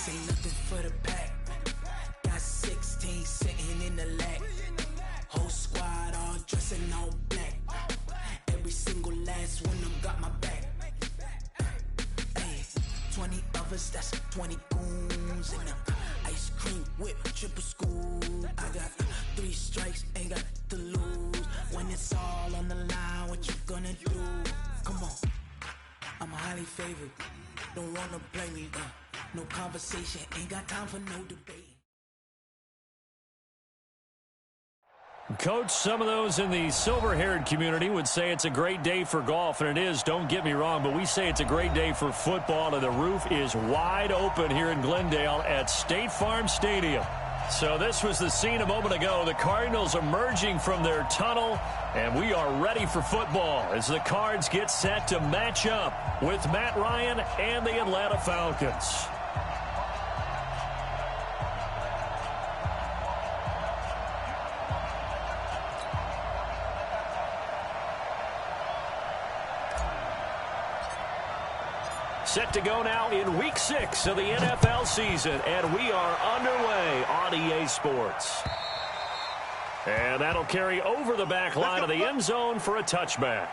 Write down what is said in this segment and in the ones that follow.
This ain't nothing for the pack. Got 16 sitting in the lag. Whole squad all dressing all black. Every single last one of them got my back. Hey, 20 of us, that's 20 goons in them. Ice cream whip, triple scoop. I got 3 strikes, ain't got to lose. When it's all on the line, what you gonna do? Come on, I'm highly favored. Don't wanna play me, no conversation, ain't got time for no debate. Coach, some of those in the silver-haired community would say it's a great day for golf, and it is, don't get me wrong, but we say it's a great day for football, and the roof is wide open here in Glendale at State Farm Stadium. So this was the scene a moment ago, the Cardinals emerging from their tunnel, and we are ready for football as the Cards get set to match up with Matt Ryan and the Atlanta Falcons. Set to go now in Week 6 of the NFL season, and we are underway on EA Sports. And that'll carry over the back line of the end zone for a touchback.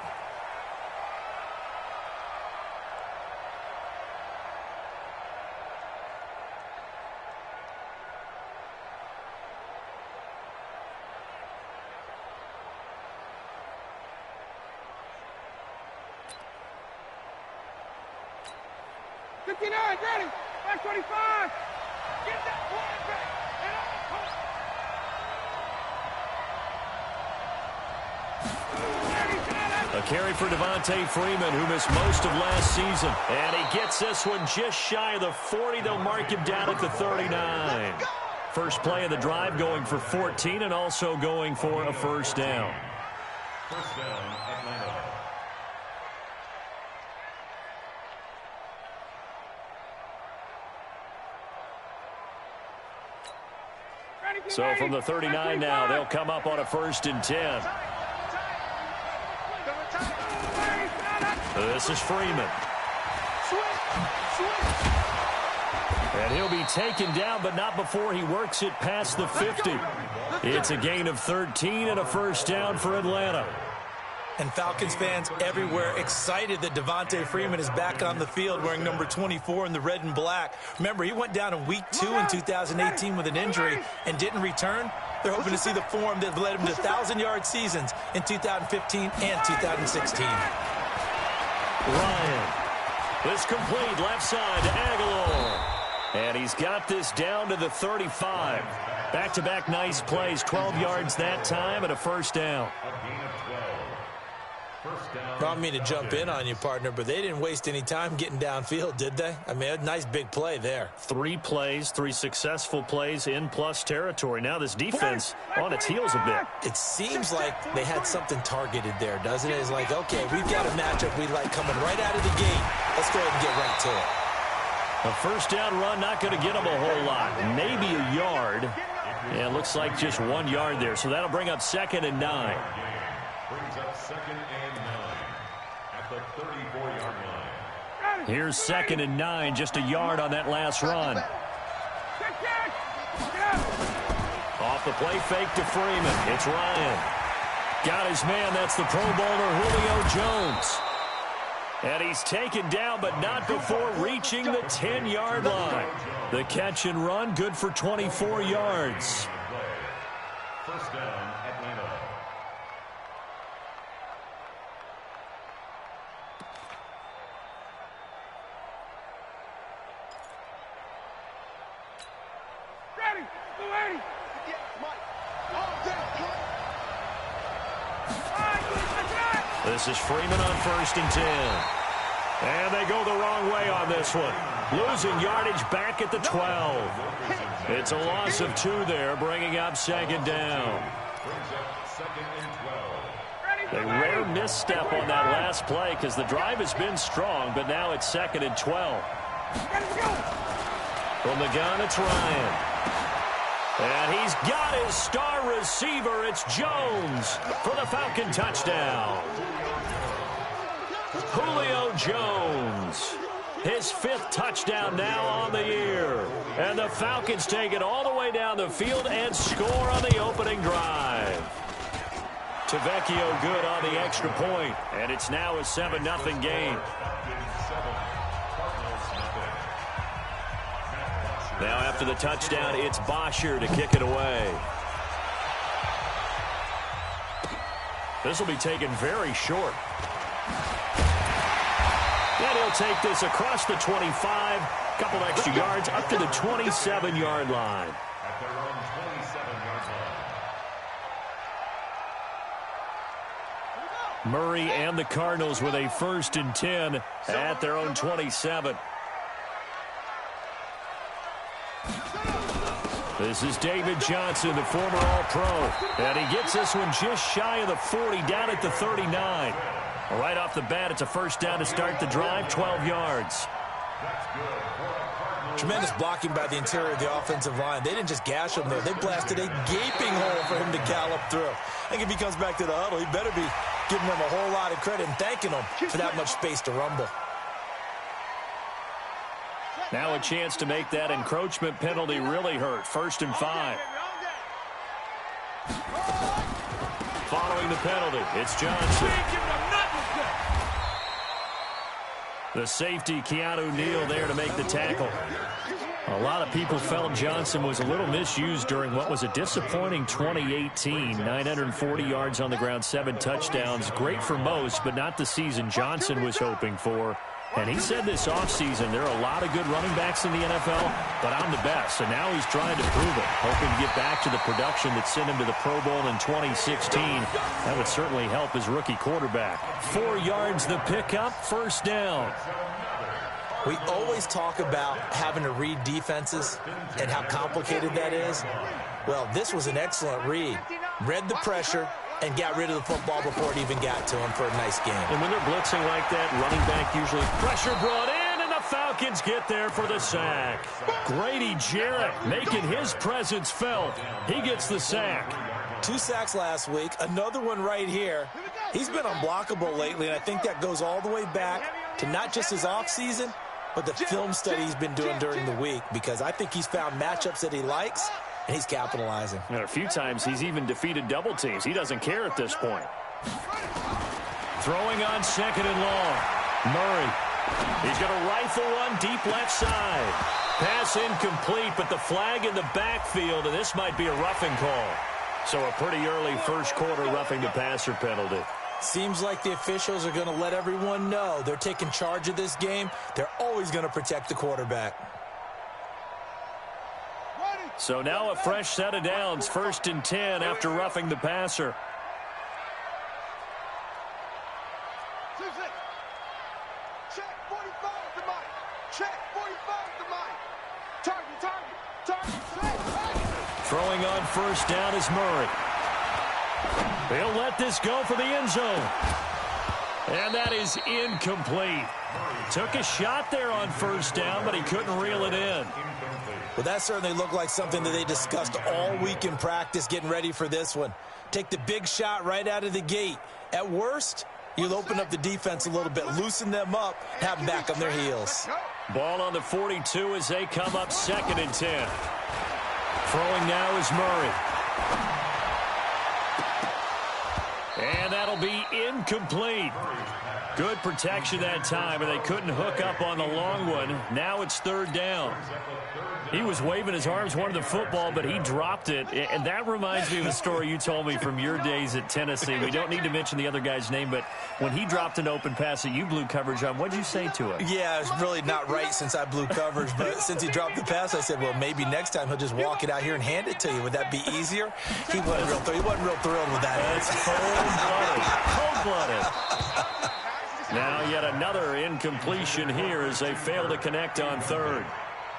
Ready, back 25. Get that quarterback. A carry for Devontae Freeman, who missed most of last season. And he gets this one just shy of the 40. They'll mark him down at the 39. First play of the drive going for 14 and also going for a first down. First down, Atlanta. So from the 39 now, they'll come up on a 1st and 10. This is Freeman. And he'll be taken down, but not before he works it past the 50. It's a gain of 13 and a first down for Atlanta. And Falcons fans everywhere excited that Devontae Freeman is back on the field wearing number 24 in the red and black. Remember, he went down in Week 2 in 2018 with an injury and didn't return. They're hoping to see the form that led him to 1,000-yard seasons in 2015 and 2016. Ryan. This complete left side to Aguilar. And he's got this down to the 35. Back-to-back nice plays, 12 yards that time and a first down. I don't mean to jump in on you, partner, but they didn't waste any time getting downfield, did they? I mean, a nice big play there. 3 plays, 3 successful plays in plus territory. Now this defense on its heels a bit. It seems like they had something targeted there, doesn't it? It's like, okay, we've got a matchup we like coming right out of the gate. Let's go ahead and get right to it. A first down run, not going to get them a whole lot. Maybe a yard. Yeah, it looks like just 1 yard there. So that'll bring up 2nd and 9. Brings up 2nd and 9 at the 34-yard line. Here's 2nd and 9, just a yard on that last run. Off the play fake to Freeman. It's Ryan. Got his man. That's the Pro Bowler Julio Jones. And he's taken down, but not before reaching the 10-yard line. The catch and run, good for 24 yards. First down, Atlanta. This is Freeman on 1st and 10. And they go the wrong way on this one. Losing yardage back at the 12. It's a loss of 2 there, bringing up 2nd down. A rare misstep on that last play because the drive has been strong, but now it's 2nd and 12. From the gun, it's Ryan. And he's got his star receiver. It's Jones for the Falcon touchdown. Julio Jones. His 5th touchdown now on the year. And the Falcons take it all the way down the field and score on the opening drive. Tavecchio good on the extra point, and it's now a 7-0 game. Now after the touchdown, it's Bosher to kick it away. This will be taken very short. And he'll take this across the 25, couple extra yards up to the 27-yard line. At their own 27-yard line. Murray and the Cardinals with a 1st and 10 at their own 27. This is David Johnson, the former All-Pro. And he gets this one just shy of the 40, down at the 39. Right off the bat, it's a 1st down to start the drive, 12 yards. Tremendous blocking by the interior of the offensive line. They didn't just gash him there. They blasted a gaping hole for him to gallop through. I think if he comes back to the huddle, he better be giving them a whole lot of credit and thanking them for that much space to rumble. Now a chance to make that encroachment penalty really hurt. 1st and 5. Following the penalty, it's Johnson. The safety, Keanu Neal, there to make the tackle. A lot of people felt Johnson was a little misused during what was a disappointing 2018. 940 yards on the ground, 7 touchdowns. Great for most, but not the season Johnson was hoping for. And he said this offseason, there are a lot of good running backs in the NFL, but I'm the best. And now he's trying to prove it, hoping to get back to the production that sent him to the Pro Bowl in 2016. That would certainly help his rookie quarterback. 4 yards the pickup, 1st down. We always talk about having to read defenses and how complicated that is. Well, this was an excellent read. Read the pressure and got rid of the football before it even got to him for a nice game. And when they're blitzing like that, running back usually pressure brought in, and the Falcons get there for the sack. Grady Jarrett making his presence felt. He gets the sack. 2 sacks last week, another one right here. He's been unblockable lately, and I think that goes all the way back to not just his offseason, but the film study he's been doing during the week, because I think he's found matchups that he likes, and he's capitalizing. And a few times he's even defeated double teams. He doesn't care at this point. Throwing on 2nd and long. Murray. He's going to rifle one deep left side. Pass incomplete, but the flag in the backfield, and this might be a roughing call. So a pretty early 1st quarter roughing the passer penalty. Seems like the officials are going to let everyone know they're taking charge of this game. They're always going to protect the quarterback. So now a fresh set of downs, 1st and 10 after roughing the passer. Check 45 to Mike. Check 45 to Mike. Target. Throwing on 1st down is Murray. He'll let this go for the end zone. And that is incomplete. Took a shot there on 1st down, but he couldn't reel it in. Well, that certainly looked like something that they discussed all week in practice getting ready for this one. Take the big shot right out of the gate. At worst, you'll open up the defense a little bit, loosen them up, have them back on their heels. Ball on the 42 as they come up 2nd and 10. Throwing now is Murray. And that'll be incomplete. Good protection that time, and they couldn't hook up on the long one. Now it's 3rd down. He was waving his arms, wanted the football, but he dropped it. And that reminds me of a story you told me from your days at Tennessee. We don't need to mention the other guy's name, but when he dropped an open pass that you blew coverage on, what'd you say to him? Yeah, it's really not right since I blew coverage, but since he dropped the pass, I said, well, maybe next time he'll just walk it out here and hand it to you. Would that be easier? He wasn't real thrilled with that. That's cold-blooded. Now yet another incompletion here as they fail to connect on 3rd.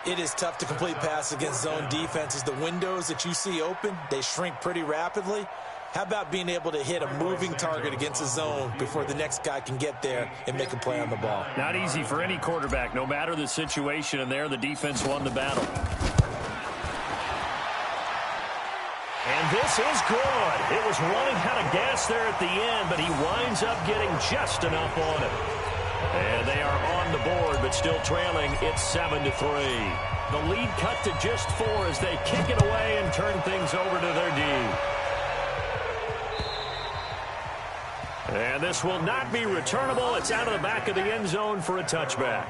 It is tough to complete passes against zone defenses. The windows that you see open, they shrink pretty rapidly. How about being able to hit a moving target against a zone before the next guy can get there and make a play on the ball? Not easy for any quarterback, no matter the situation, and there the defense won the battle. And this is good. It was running out of gas there at the end, but he winds up getting just enough on it. And they are on the board, but still trailing. It's 7-3. The lead cut to just 4 as they kick it away and turn things over to their D. And this will not be returnable. It's out of the back of the end zone for a touchback.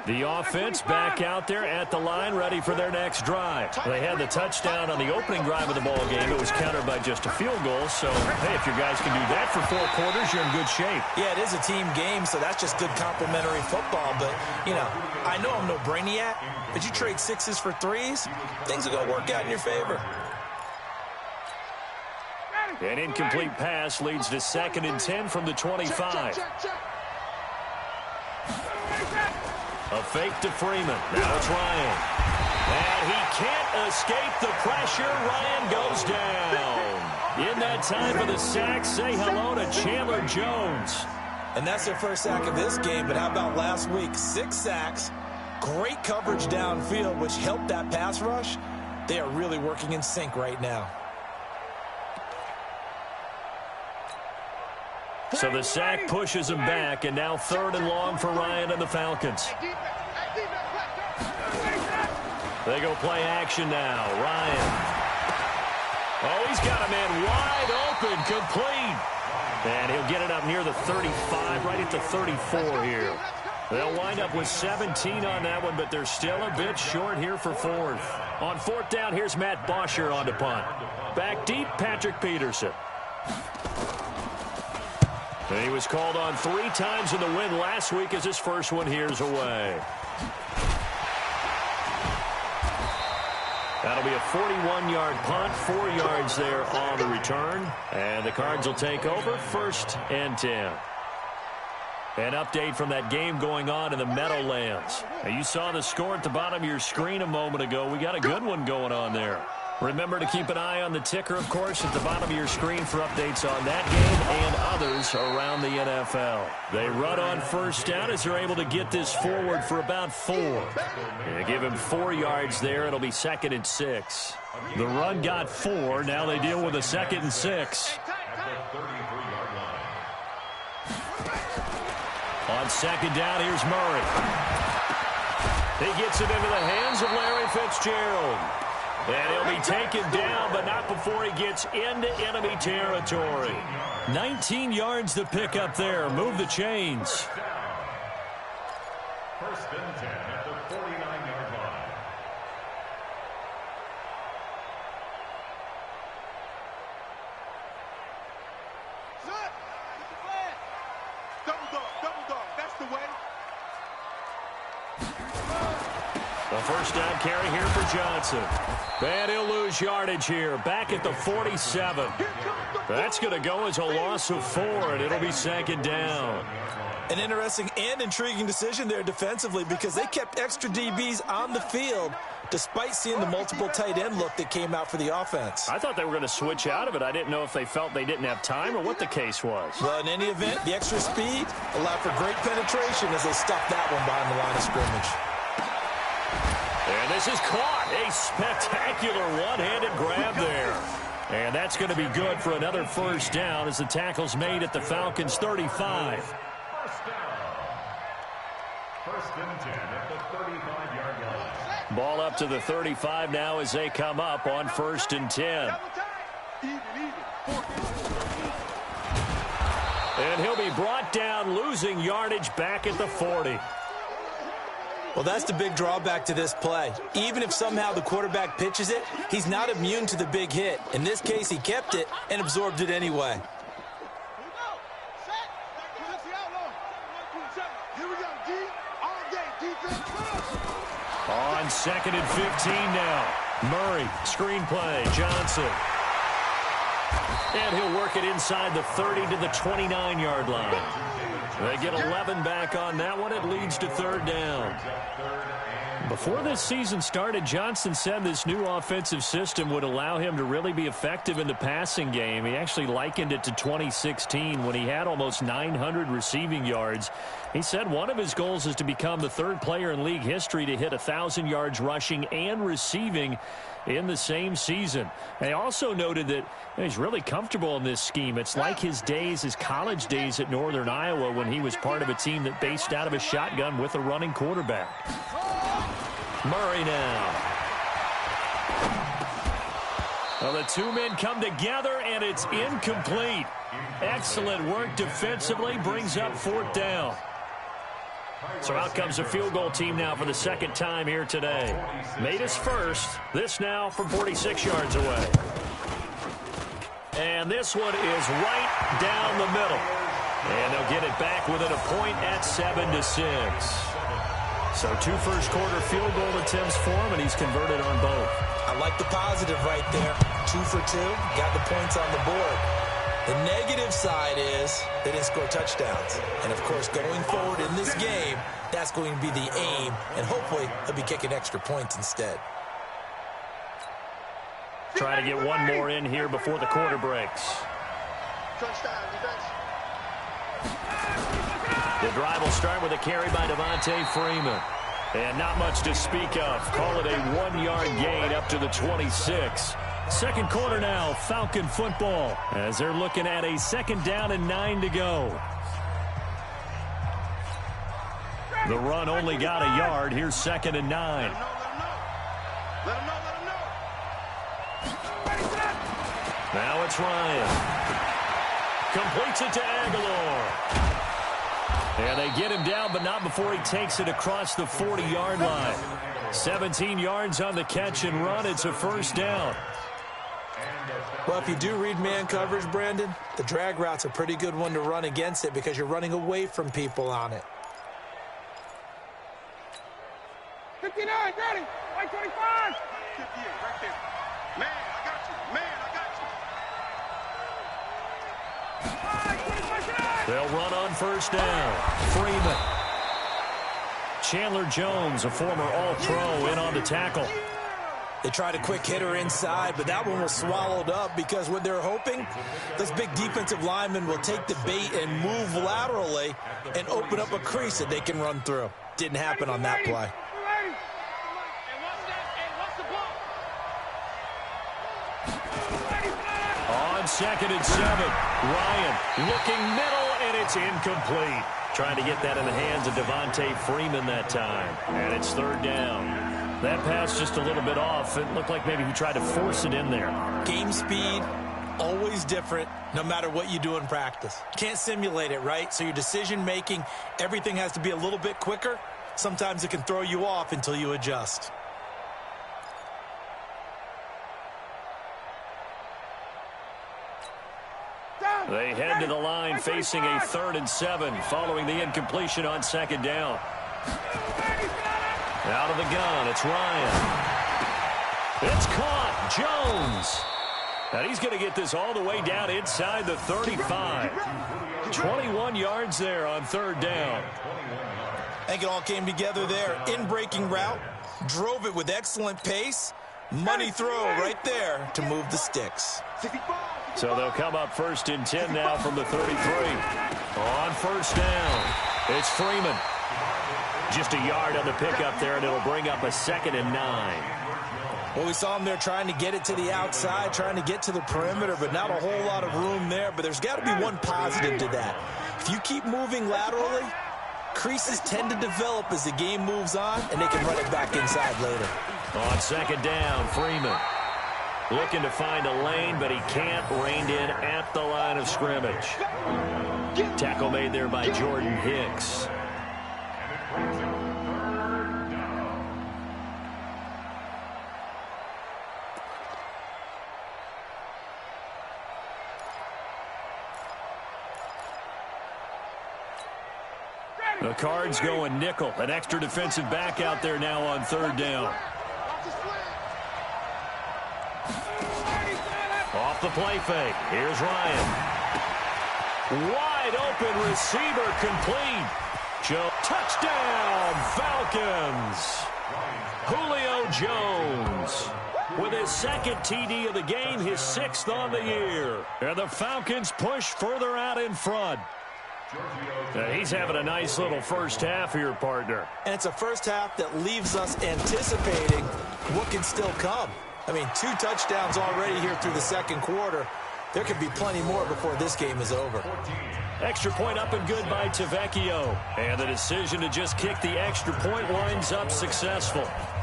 The offense back out there at the line, ready for their next drive. They had the touchdown on the opening drive of the ball game. It was countered by just a field goal. So, hey, if your guys can do that for 4 quarters, you're in good shape. Yeah, it is a team game, so that's just good complementary football. But, you know, I know I'm no brainiac, but you trade 6s for 3s, things are going to work out in your favor. An incomplete pass leads to 2nd and 10 from the 25. A fake to Freeman. Now it's Ryan. And he can't escape the pressure. Ryan goes down. In that time for the sack, say hello to Chandler Jones. And that's their first sack of this game, but how about last week? 6 sacks, great coverage downfield, which helped that pass rush. They are really working in sync right now. So the sack pushes him back, and now 3rd and long for Ryan and the Falcons. They go play action now. Ryan. Oh, he's got a man wide open, complete. And he'll get it up near the 35, right at the 34 here. They'll wind up with 17 on that one, but they're still a bit short here for 4th. On 4th down, here's Matt Bosher on the punt. Back deep, Patrick Peterson. And he was called on 3 times in the win last week as his first one here's away. That'll be a 41-yard punt, 4 yards there on the return. And the Cards will take over, 1st and 10. An update from that game going on in the Meadowlands. Now, you saw the score at the bottom of your screen a moment ago. We got a good one going on there. Remember to keep an eye on the ticker, of course, at the bottom of your screen for updates on that game and others around the NFL. They run on 1st down as they're able to get this forward for about 4. They give him 4 yards there. It'll be 2nd and 6. The run got 4. Now they deal with a 2nd and 6. On 2nd down, here's Murray. He gets it into the hands of Larry Fitzgerald. And he'll be taken down, but not before he gets into enemy territory. 19 yards to pick up there. Move the chains. 1st and 10 at the 49-yard line. Double dog. That's the way. The 1st down carry here for Johnson. And he'll lose yardage here. Back at the 47. That's going to go as a loss of 4, and it'll be 2nd down. An interesting and intriguing decision there defensively because they kept extra DBs on the field despite seeing the multiple tight end look that came out for the offense. I thought they were going to switch out of it. I didn't know if they felt they didn't have time or what the case was. Well, in any event, the extra speed allowed for great penetration as they stuffed that one behind the line of scrimmage. And this is caught. A spectacular one-handed grab there. And that's going to be good for another 1st down as the tackle's made at the Falcons' 35. 1st down. 1st and 10 at the 35-yard line. Ball up to the 35 now as they come up on 1st and 10. And he'll be brought down, losing yardage back at the 40. Well, that's the big drawback to this play. Even if somehow the quarterback pitches it, he's not immune to the big hit. In this case, he kept it and absorbed it anyway. On 2nd and 15 now. Murray, screenplay, Johnson. And he'll work it inside the 30 to the 29-yard line. They get 11 back on that one. It leads to third down. Before this season started, Johnson said this new offensive system would allow him to really be effective in the passing game. He actually likened it to 2016 when he had almost 900 receiving yards. He said one of his goals is to become the third player in league history to hit 1,000 yards rushing and receiving in the same season. They also noted that he's really comfortable in this scheme. It's like his college days at Northern Iowa when he was part of a team that based out of a shotgun with a running quarterback. Murray now. Well, the two men come together, and it's incomplete. Excellent work defensively, brings up fourth down. So out comes the field goal team now for the second time here today. Made his first. This now from 46 yards away. And this one is right down the middle. And they'll get it back within a point at 7-6. So 2 first-quarter field goal attempts for him, and he's converted on both. I like the positive right there. 2 for 2, got the points on the board. The negative side is they didn't score touchdowns. And, of course, going forward in this game, that's going to be the aim, and hopefully he'll be kicking extra points instead. Try to get one more in here before the quarter breaks. The drive will start with a carry by Devontae Freeman. And not much to speak of. Call it a 1-yard gain up to the 26. Second quarter now, Falcon football, as they're looking at a 2nd down and 9 to go. The run only got a yard. Here's 2nd and 9. Now it's Ryan. Completes it to Aguilar. And they get him down, but not before he takes it across the 40-yard line. 17 yards on the catch and run. It's a first down. Well, if you do read man coverage, Brandon, the drag route's a pretty good one to run against it because you're running away from people on it. 59, got him. 125. 58, right there. Man, I got you. Man, I got you. They'll run on first down. Freeman. Chandler Jones, a former All-Pro, in on the tackle. They tried a quick hitter inside, but that one was swallowed up because what they're hoping, this big defensive lineman will take the bait and move laterally and open up a crease that they can run through. Didn't happen on that play. On 2nd and 7, Ryan looking middle, and it's incomplete. Trying to get that in the hands of Devontae Freeman that time. And it's 3rd down. That pass just a little bit off. It looked like maybe he tried to force it in there. Game speed, always different, no matter what you do in practice. Can't simulate it, right? So your decision-making, everything has to be a little bit quicker. Sometimes it can throw you off until you adjust. They head to the line facing a 3rd and 7 following the incompletion on 2nd down. Out of the gun, it's Ryan. It's caught. Jones. And he's going to get this all the way down inside the 35. 21 yards there on 3rd down. I think it all came together there. In-breaking route, drove it with excellent pace. Money throw right there to move the sticks. So they'll come up 1st and 10 now from the 33. On first down, it's Freeman. Just a yard on the pickup there, and it'll bring up a 2nd and 9. Well, we saw him there trying to get it to the outside, trying to get to the perimeter, but not a whole lot of room there. But there's got to be one positive to that. If you keep moving laterally, creases tend to develop as the game moves on, and they can run it back inside later. On 2nd down, Freeman looking to find a lane, but he can't. Reined in at the line of scrimmage. Tackle made there by Jordan Hicks. The Cards going nickel. An extra defensive back out there now on 3rd down. Off the play fake. Here's Ryan. Wide Wide open receiver complete. Joe, touchdown, Falcons. Julio Jones with his second TD of the game, his 6th on the year. And the Falcons push further out in front. He's having a nice little first half here, partner. And it's a first half that leaves us anticipating what can still come. I mean, 2 touchdowns already here through the second quarter. There could be plenty more before this game is over. Extra point up and good by Tavecchio. And the decision to just kick the extra point winds up successful.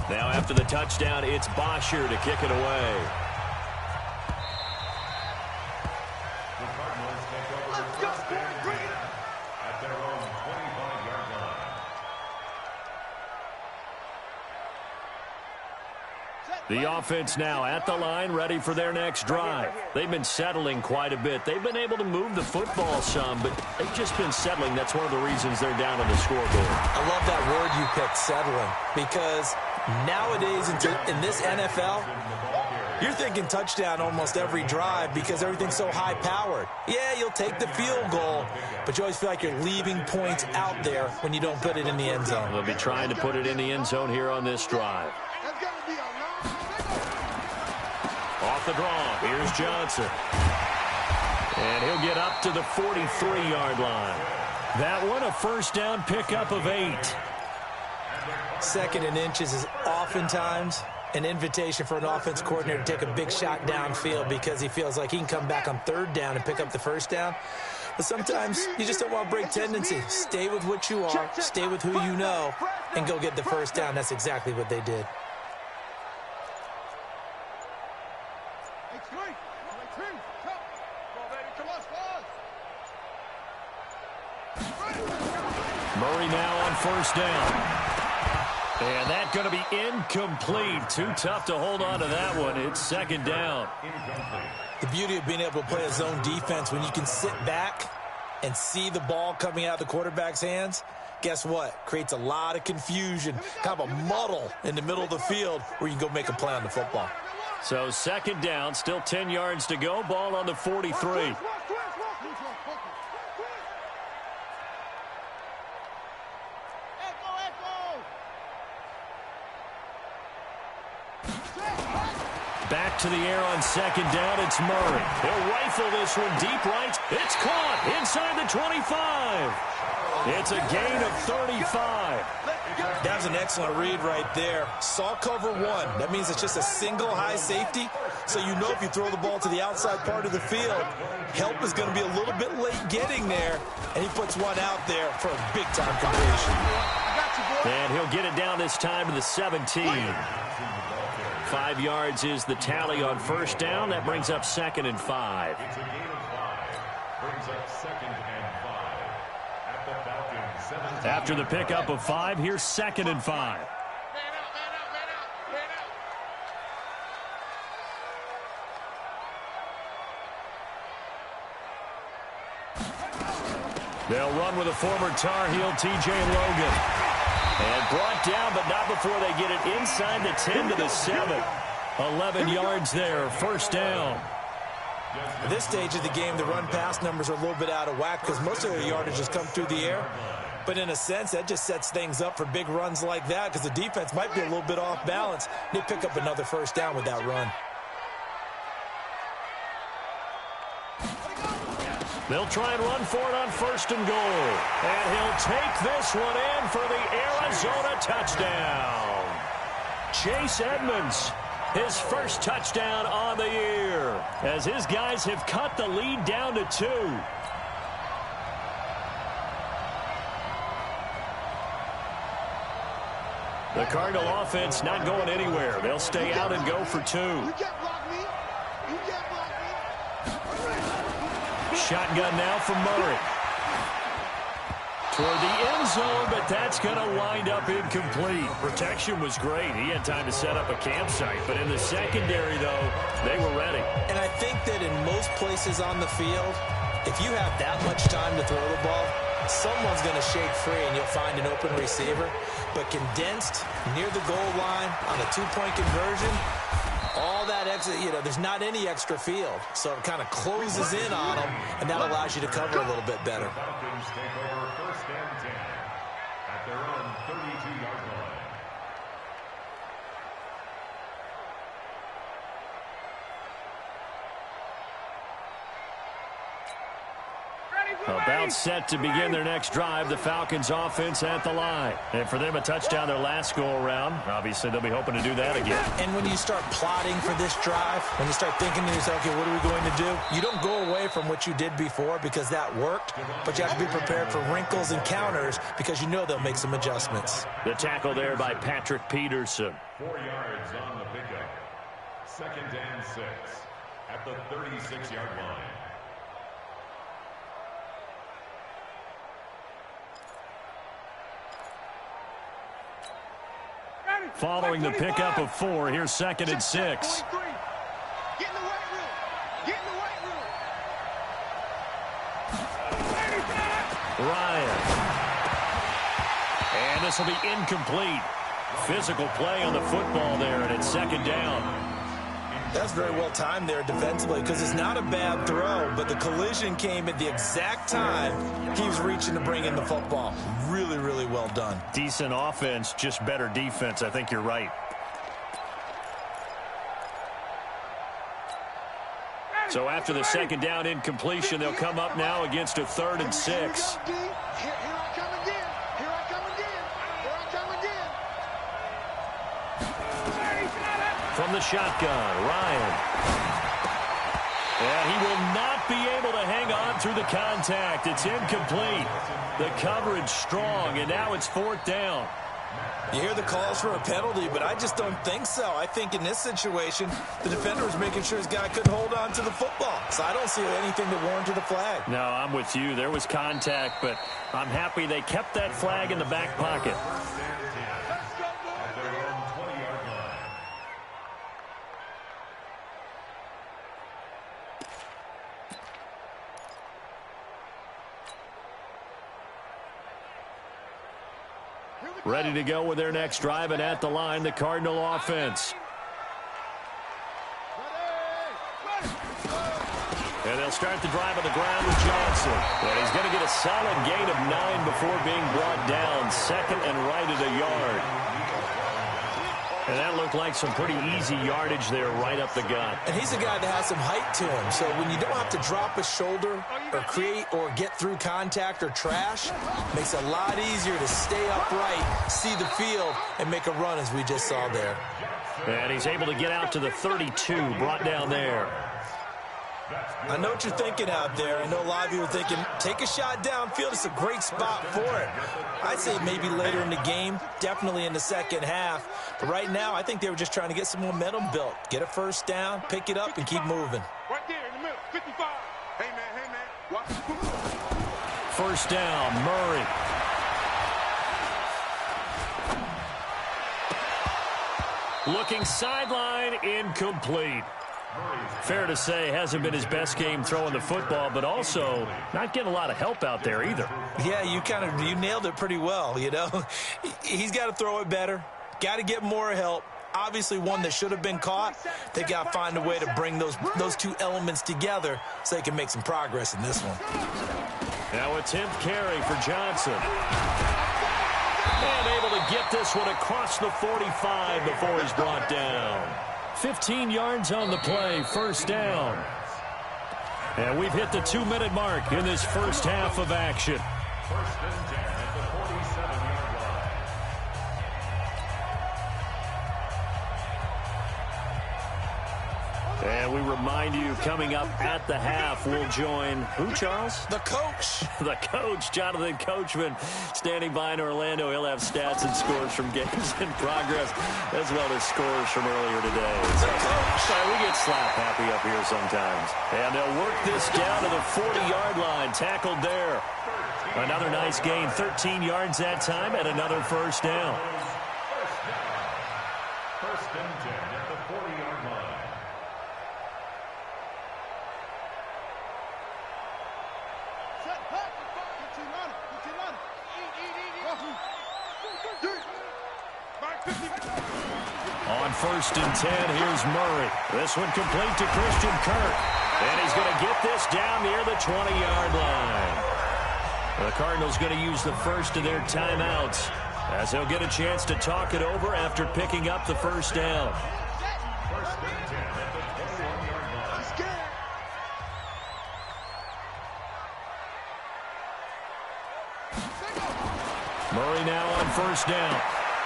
Now after the touchdown, it's Bosher to kick it away. The Cardinals take over first and 10 at their own 25-yard line. The offense now at the line, ready for their next drive. They've been settling quite a bit. They've been able to move the football some, but they've just been settling. That's one of the reasons they're down on the scoreboard. I love that word you picked, settling, because nowadays in this NFL, you're thinking touchdown almost every drive because everything's so high-powered. Yeah, you'll take the field goal, but you always feel like you're leaving points out there when you don't put it in the end zone. They'll be trying to put it in the end zone here on this drive. Off the draw, here's Johnson. And he'll get up to the 43-yard line. That one, a first down pickup of 8. 2nd and inches is oftentimes an invitation for an offense coordinator to take a big shot downfield because he feels like he can come back on 3rd down and pick up the first down. But sometimes you just don't want to break tendency. Stay with what you are, stay with who you know, and go get the first down. That's exactly what they did. Murray now on first down. And that's going to be incomplete. Too tough to hold on to that one. It's 2nd down. The beauty of being able to play a zone defense when you can sit back and see the ball coming out of the quarterback's hands, guess what? Creates a lot of confusion, kind of a muddle in the middle of the field where you can go make a play on the football. So 2nd down, still 10 yards to go. Ball on the 43. Back to the air on 2nd down, it's Murray. He'll rifle this one deep right. It's caught inside the 25. It's a gain of 35. That was an excellent read right there. Saw cover 1. That means it's just a single high safety. So you know if you throw the ball to the outside part of the field, help is going to be a little bit late getting there. And he puts one out there for a big-time completion. And he'll get it down this time to the 17. 5 yards is the tally on first down. That brings up 2nd and 5. It's a gain of 5. Brings up 2nd and 5 at the Falcons 17. After the pickup of 5, here's 2nd and 5. They'll run with a former Tar Heel, T.J. Logan. And brought down, but not before they get it inside the 10 to the 7. 11 yards there, first down. At this stage of the game, the run-pass numbers are a little bit out of whack because most of their yardage has come through the air. But in a sense, that just sets things up for big runs like that because the defense might be a little bit off balance. They pick up another first down with that run. They'll try and run for it on 1st and goal. And he'll take this one in for the Arizona touchdown. Chase Edmonds, his first touchdown on the year, as his guys have cut the lead down to 2. The Cardinal offense not going anywhere. They'll stay out and go for 2. Shotgun now from Murray. Toward the end zone, but that's going to wind up incomplete. Protection was great. He had time to set up a campsite. But in the secondary, though, they were ready. And I think that in most places on the field, if you have that much time to throw the ball, someone's going to shake free and you'll find an open receiver. But condensed near the goal line on a 2-point conversion, All that extra, there's not any extra field. So it kind of closes in on them, and that allows you to cover a little bit better. Falcons take over 1st and 10 at their own 32-yard line. About set to begin their next drive, the Falcons offense at the line. And for them, a touchdown their last go-around. Obviously, they'll be hoping to do that again. And when you start plotting for this drive, when you start thinking to yourself, okay, what are we going to do? You don't go away from what you did before because that worked, but you have to be prepared for wrinkles and counters because you know they'll make some adjustments. The tackle there by Patrick Peterson. 4 yards on the pickup. 2nd and 6 at the 36-yard line. Following the pickup of 4, here's 2nd and 6. Get in the weight room. Get in the weight room. Ryan. And this will be incomplete. Physical play on the football there, and it's 2nd down. That's very well timed there defensively because it's not a bad throw, but the collision came at the exact time he was reaching to bring in the football. Really, really well done. Decent offense, just better defense. I think you're right. So after the 2nd down incompletion, they'll come up now against a 3rd and 6. Here I come again. Here I come again. Here I come again. From the shotgun, Ryan. And he will not be able to hang on through the contact. It's incomplete. The coverage strong, and now it's 4th down. You hear the calls for a penalty, but I just don't think so. I think in this situation, the defender was making sure his guy couldn't hold on to the football. So I don't see anything that warranted a flag. No, I'm with you. There was contact, but I'm happy they kept that flag in the back pocket. Ready to go with their next drive, and at the line, the Cardinal offense. And they'll start the drive on the ground with Johnson. And he's going to get a solid gain of 9 before being brought down. 2nd and right at a yard. And that looked like some pretty easy yardage there right up the gut. And he's a guy that has some height to him. So when you don't have to drop a shoulder or create or get through contact or trash, makes it a lot easier to stay upright, see the field, and make a run as we just saw there. And he's able to get out to the 32, brought down there. I know what you're thinking out there. I know a lot of you are thinking, take a shot downfield. It's a great spot for it. I'd say maybe later in the game, definitely in the 2nd half. But right now, I think they were just trying to get some momentum built. Get a 1st down, pick it up, and keep moving. Right there in the middle, 55. Hey, man, watch. 1st down, Murray. Looking sideline, incomplete. Fair to say, hasn't been his best game throwing the football, but also not getting a lot of help out there either. Yeah, you nailed it pretty well, He's got to throw it better, got to get more help. Obviously one that should have been caught. They got to find a way to bring those two elements together so they can make some progress in this one. Now a 10th carry for Johnson. And able to get this one across the 45 before he's brought down. 15 yards on the play, 1st down. And we've hit the 2-minute mark in this 1st half of action. 1st and 10 at the 47-yard line. And we remind you, coming up at the half, we'll join who, Charles? The coach. The coach, Jonathan Coachman, standing by in Orlando. He'll have stats and scores from games in progress, as well as scores from earlier today. The coach. Sorry, we get slap happy up here sometimes. And they'll work this down to the 40-yard line, tackled there. Another nice gain, 13 yards that time, and another 1st down. 1st and 10 at the 40-yard line. On on 1st and 10. Here's Murray. This one complete to Christian Kirk. And he's going to get this down near the 20-yard line. The Cardinals going to use the first of their timeouts as they'll get a chance to talk it over after picking up the first down. Murray now on 1st down.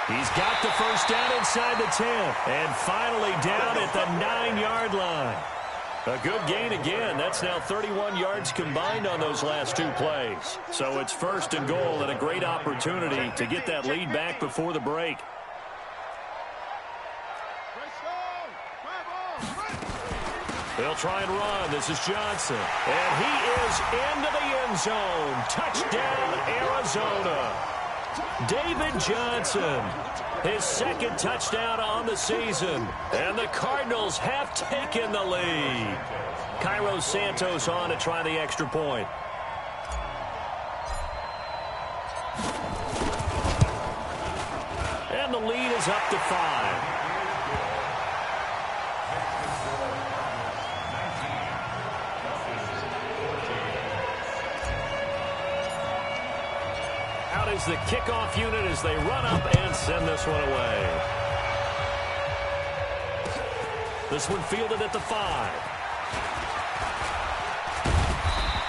He's got the first down inside the 10. And finally down at the 9-yard line. A good gain again. That's now 31 yards combined on those last 2 plays. So it's 1st and goal and a great opportunity to get that lead back before the break. They'll try and run. This is Johnson. And he is into the end zone. Touchdown, Arizona. David Johnson, his 2nd touchdown on the season. And the Cardinals have taken the lead. Cairo Santos on to try the extra point. And the lead is up to 5. Is the kickoff unit as they run up and send this one away. This one fielded at the 5.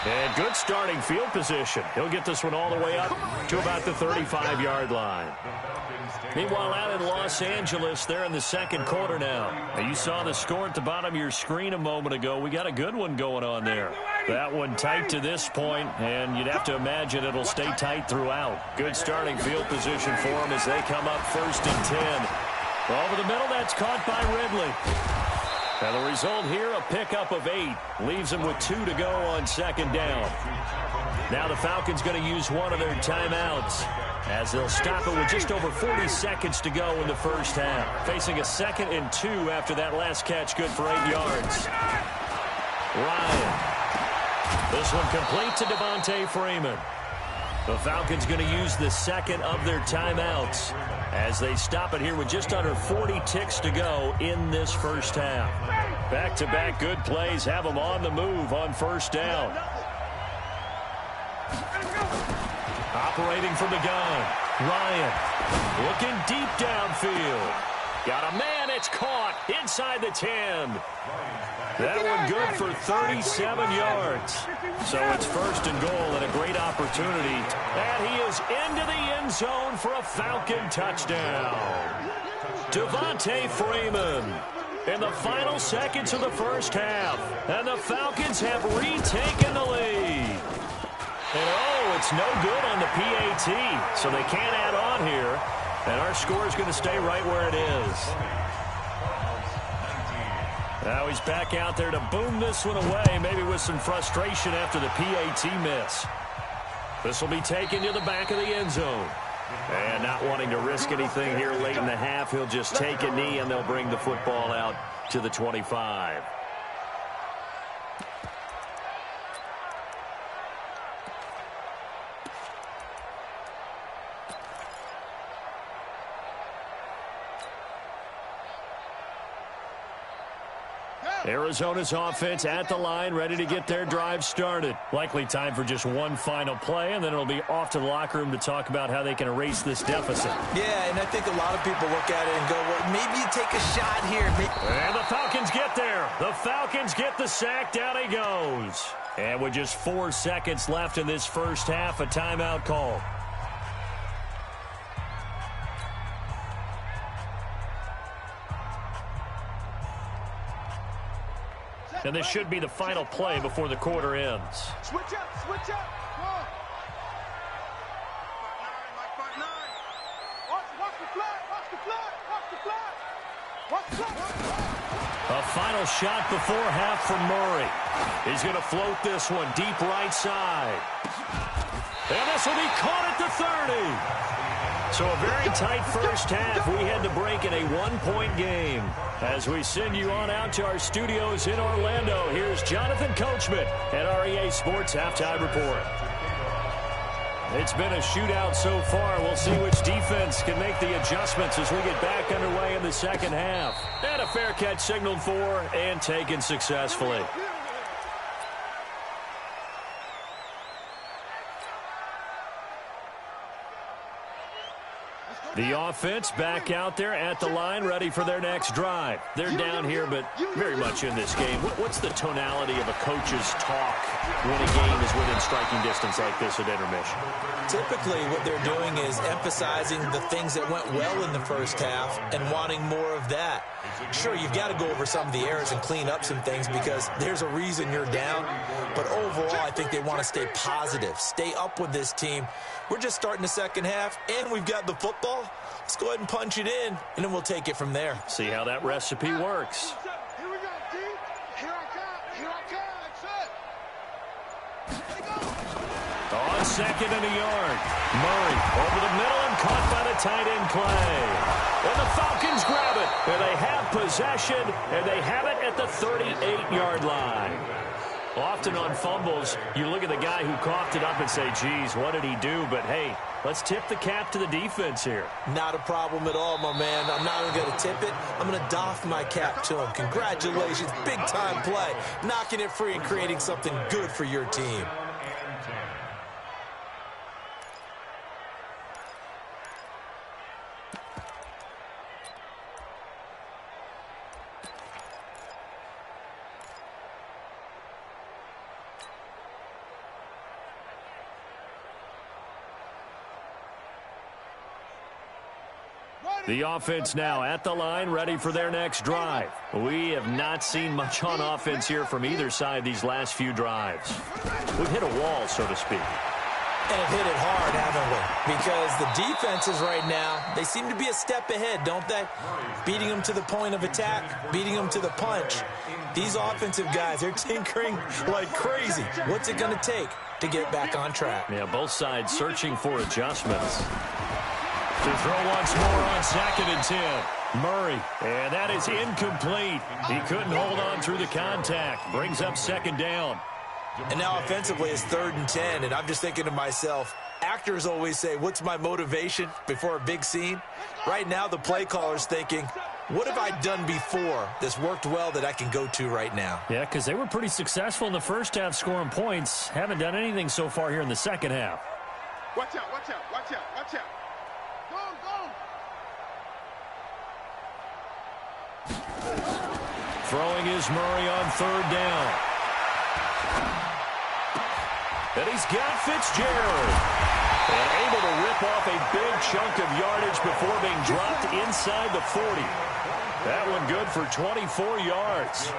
And good starting field position. He'll get this one all the way up to about the 35-yard line. Meanwhile, out in Los Angeles, they're in the 2nd quarter now. You saw the score at the bottom of your screen a moment ago. We got a good one going on there. That one tight to this point, and you'd have to imagine it'll stay tight throughout. Good starting field position for them as they come up 1st and 10. Over the middle, that's caught by Ridley. And the result here, a pickup of 8. Leaves them with 2 to go on 2nd down. Now the Falcons going to use one of their timeouts as they'll stop it with just over 40 seconds to go in the first half. Facing a 2nd and 2 after that last catch, good for 8 yards. Ryan. This one complete to Devontae Freeman. The Falcons going to use the 2nd of their timeouts as they stop it here with just under 40 ticks to go in this first half. Back-to-back good plays have them on the move on 1st down. Operating from the gun, Ryan looking deep downfield. Got a man, it's caught inside the 10. That one good for 37 yards. So it's 1st and goal and a great opportunity. And he is into the end zone for a Falcon touchdown. Devontae Freeman in the final seconds of the first half. And the Falcons have retaken the lead. And it's no good on the PAT. So they can't add on here. And our score is going to stay right where it is. Now he's back out there to boom this one away, maybe with some frustration after the PAT miss. This will be taken to the back of the end zone. And not wanting to risk anything here late in the half, he'll just take a knee and they'll bring the football out to the 25. Arizona's offense at the line, ready to get their drive started. Likely time for just one final play, and then it'll be off to the locker room to talk about how they can erase this deficit. Yeah, and I think a lot of people look at it and go, well, maybe you take a shot here. And the Falcons get there. The Falcons get the sack. Down he goes. And with just 4 seconds left in this first half, a timeout call. And this should be the final play before the quarter ends. Switch up, switch up. Come on. Watch the flag, watch the flag, watch the flag. Watch the flag. A final shot before half from Murray. He's going to float this one deep right side. And this will be caught at the 30. So a very tight first half. We had to break in a 1-point game. As we send you on out to our studios in Orlando, here's Jonathan Coachman at REA Sports Halftime Report. It's been a shootout so far. We'll see which defense can make the adjustments as we get back underway in the second half. And a fair catch signaled for and taken successfully. The offense back out there at the line, ready for their next drive. They're down here, but very much in this game. What's the tonality of a coach's talk when a game is within striking distance like this at intermission? Typically, what they're doing is emphasizing the things that went well in the first half and wanting more of that. Sure, you've got to go over some of the errors and clean up some things because there's a reason you're down. But overall, I think they want to stay positive, stay up with this team. We're just starting the second half, and we've got the football. Let's go ahead and punch it in, and then we'll take it from there. See how that recipe works. Here we go, D. Here I come. Here I come. That's it. There you go. On second and a yard. Murray over the middle and caught by the tight end Clay. And the Falcons grab it. And they have possession, and they have it at the 38-yard line. Often on fumbles, you look at the guy who coughed it up and say, geez, what did he do? But, hey, let's tip the cap to the defense here. Not a problem at all, my man. I'm not even going to tip it. I'm going to doff my cap to him. Congratulations. Big-time play. Knocking it free and creating something good for your team. The offense now at the line, ready for their next drive. We have not seen much on offense here from either side these last few drives. We've hit a wall, so to speak. And have hit it hard, haven't we? Because the defenses right now, they seem to be a step ahead, don't they? Beating them to the point of attack, beating them to the punch. These offensive guys, they're tinkering like crazy. What's it going to take to get back on track? Yeah, both sides searching for adjustments. To throw once more on second and 10. Murray, and that is incomplete. He couldn't hold on through the contact. Brings up second down. And now offensively it's 3rd and 10, and I'm just thinking to myself, actors always say, what's my motivation before a big scene? Right now the play caller's thinking, what have I done before that's worked well that I can go to right now? Yeah, because they were pretty successful in the first half scoring points. Haven't done anything so far here in the second half. Watch out, watch out, watch out, watch out. Go, go. Throwing is Murray on 3rd down. And he's got Fitzgerald. And able to rip off a big chunk of yardage before being dropped inside the 40. That one good for 24 yards.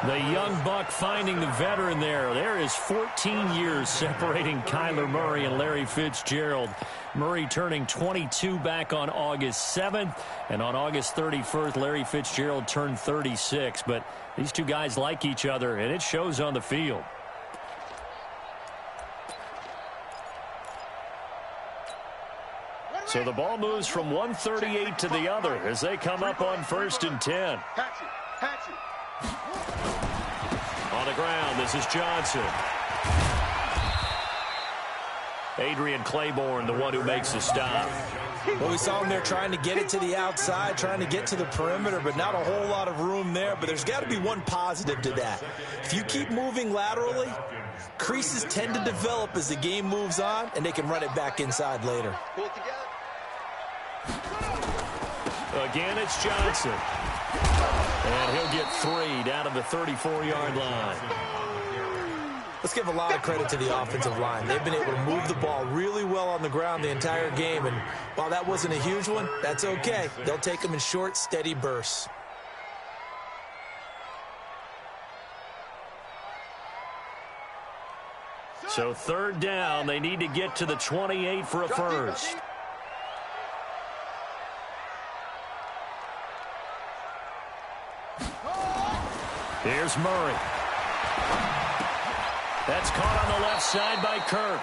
The young buck finding the veteran there. There is 14 years separating Kyler Murray and Larry Fitzgerald. Murray turning 22 back on August 7th. And on August 31st, Larry Fitzgerald turned 36. But these two guys like each other, and it shows on the field. So the ball moves from 138 to the other as they come up on 1st and 10. On the ground, this is Johnson. Adrian Claiborne, the one who makes the stop. Well, we saw him there trying to get it to the outside, trying to get to the perimeter, but not a whole lot of room there. But there's got to be one positive to that. If you keep moving laterally, creases tend to develop as the game moves on, and they can run it back inside later. Again, it's Johnson. And he'll get 3 down to the 34-yard line. Let's give a lot of credit to the offensive line. They've been able to move the ball really well on the ground the entire game. And while that wasn't a huge one, that's okay. They'll take them in short, steady bursts. So 3rd down, they need to get to the 28 for a first. Here's Murray. That's caught on the left side by Kirk.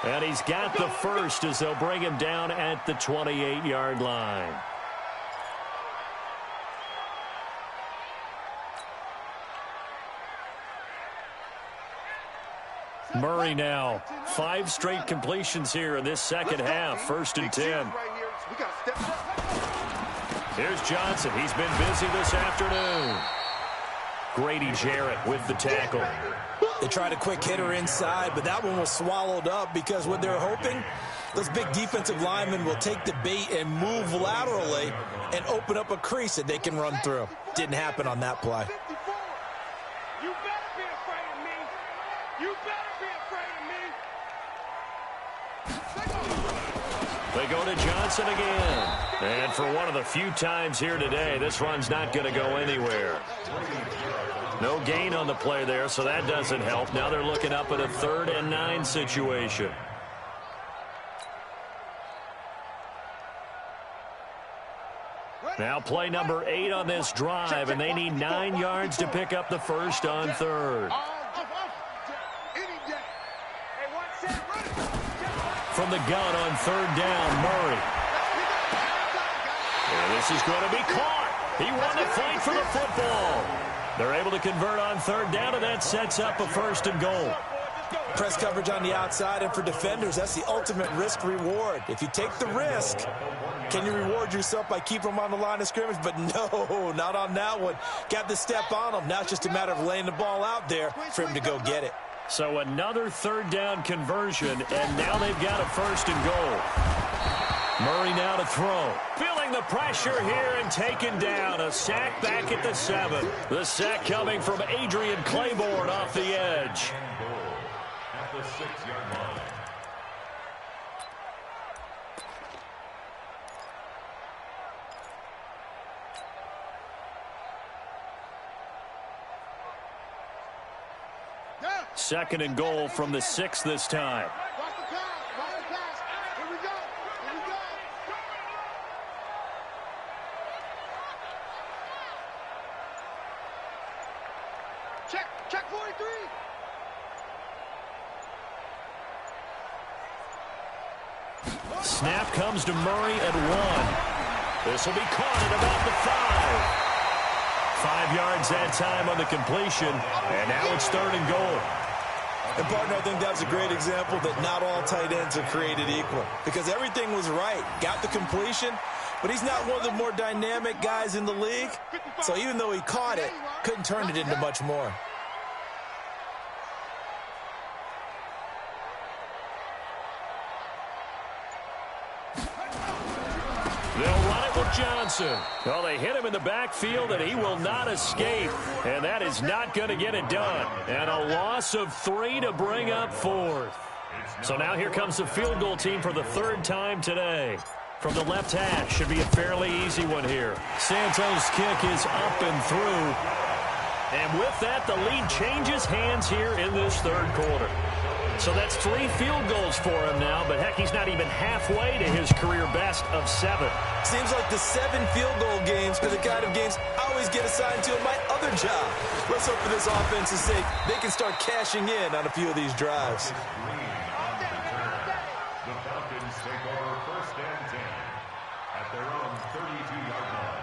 And he's got the first as they'll bring him down at the 28-yard line. Murray now. 5 straight completions here in this second half. 1st and 10. Here's Johnson. He's been busy this afternoon. Grady Jarrett with the tackle. They tried a quick hitter inside, but that one was swallowed up because what they're hoping, those big defensive linemen will take the bait and move laterally and open up a crease that they can run through. Didn't happen on that play. You better be afraid of me. You better be afraid of me. They go to Johnson again. And for one of the few times here today, this run's not going to go anywhere. No gain on the play there, so that doesn't help. Now they're looking up at a 3rd and 9 situation. Now play number 8 on this drive, and they need 9 yards to pick up the first on 3rd. From the gun on 3rd down, Murray. And this is going to be caught. He won the fight for the football. They're able to convert on 3rd down, and that sets up a 1st and goal. Press coverage on the outside, and for defenders, that's the ultimate risk-reward. If you take the risk, can you reward yourself by keeping them on the line of scrimmage? But no, not on that one. Got the step on them. Now it's just a matter of laying the ball out there for him to go get it. So another 3rd down conversion, and now they've got a 1st and goal. Murray now to throw. Feeling the pressure here and taken down. A sack back at the 7. The sack coming from Adrian Claiborne off the edge. At the 6-yard line. Second and goal from the 6 this time. Check 43. Snap comes to Murray at 1. This will be caught at about the 5. 5 yards that time on the completion, and now it's 3rd and goal. And, partner, I think that's a great example that not all tight ends are created equal because everything was right. Got the completion, but he's not one of the more dynamic guys in the league. So even though he caught it, couldn't turn it into much more. They'll run it with Johnson. Well, they hit him in the backfield, and he will not escape. And that is not going to get it done. And a loss of 3 to bring up 4th. So now here comes the field goal team for the 3rd time today. From the left hash, should be a fairly easy one here. Santos' kick is up and through. And with that, the lead changes hands here in this 3rd quarter. So that's 3 field goals for him now, but heck, he's not even halfway to his career best of 7. Seems like the 7 field goal games are the kind of games I always get assigned to in my other job. Let's hope for this offense's sake they can start cashing in on a few of these drives. The Falcons take over 1st and 10 at their own 32-yard line.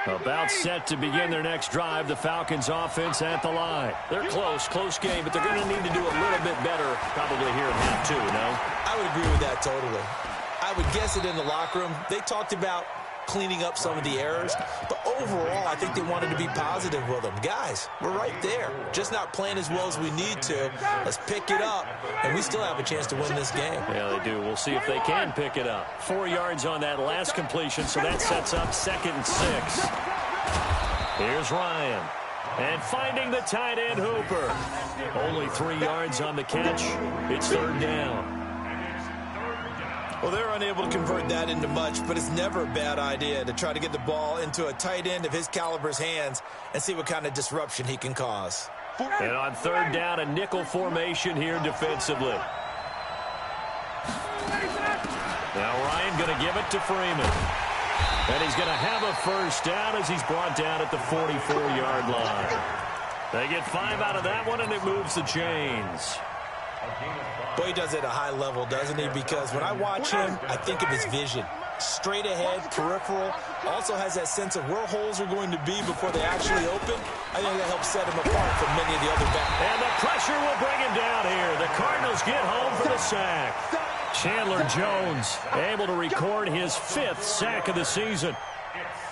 About set to begin their next drive, the Falcons offense at the line. They're close game, but they're going to need to do a little bit better probably here in half 2, no? I would agree with that totally. I would guess it in the locker room. They talked about cleaning up some of the errors, but overall, I think they wanted to be positive with them. Guys, we're right there. Just not playing as well as we need to. Let's pick it up, and we still have a chance to win this game. Yeah, they do. We'll see if they can pick it up. 4 yards on that last completion, so that sets up 2nd and 6. Here's Ryan. And finding the tight end Hooper. Only 3 yards on the catch. It's 3rd down. Well, they're unable to convert that into much, but it's never a bad idea to try to get the ball into a tight end of his caliber's hands and see what kind of disruption he can cause. And on 3rd down, a nickel formation here defensively. Now Ryan going to give it to Freeman. And he's going to have a 1st down as he's brought down at the 44-yard line. They get 5 out of that one, and it moves the chains. Boy, he does it at a high level, doesn't he? Because when I watch him, I think of his vision. straight ahead, peripheral. Also has that sense of where holes are going to be before they actually open. I think that helps set him apart from many of the other backs. And the pressure will bring him down here. The Cardinals get home for the sack. Chandler Jones able to record his 5th sack of the season.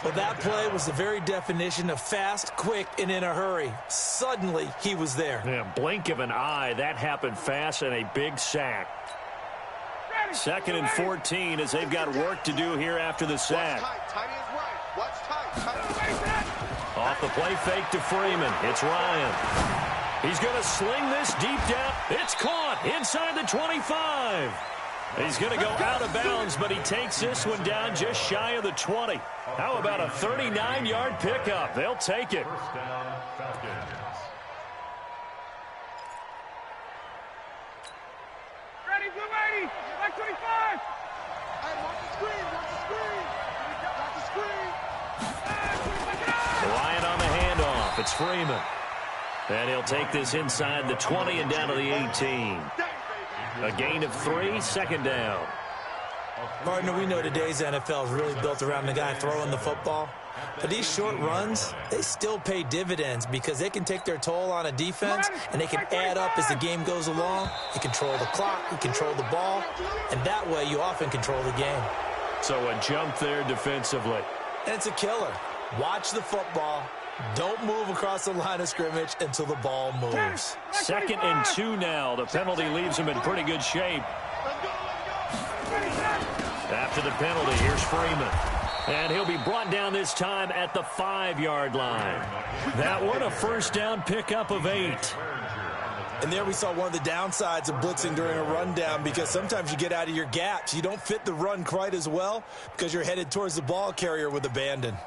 Well, that play was the very definition of fast, quick, and in a hurry. Suddenly, he was there. Yeah, blink of an eye. That happened fast and a big sack. 2nd and 14 as they've got work to do here after the sack. Off the play fake to Freeman. It's Ryan. He's going to sling this deep down. It's caught inside the 25. He's going to go out of bounds, but he takes this one down just shy of the 20. How about a 39-yard pickup? They'll take it. First down, Falcons. Ready, blue 80, back 25. Hey, watch the screen, watch the screen. Watch the screen. Ryan on the handoff. It's Freeman. And he'll take this inside the 20 and down to the 18. A gain of 3, 2nd down. Partner, we know today's NFL is really built around the guy throwing the football. But these short runs, they still pay dividends because they can take their toll on a defense, and they can add up as the game goes along. You control the clock, you control the ball, and that way you often control the game. So a jump there defensively. And it's a killer. Watch the football. Don't move across the line of scrimmage until the ball moves. 2nd and 2 now. The penalty leaves him in pretty good shape. After the penalty, here's Freeman. And he'll be brought down this time at the 5-yard line. That one a first down pickup of 8. And there we saw one of the downsides of blitzing during a rundown, because sometimes you get out of your gaps. You don't fit the run quite as well because you're headed towards the ball carrier with abandon.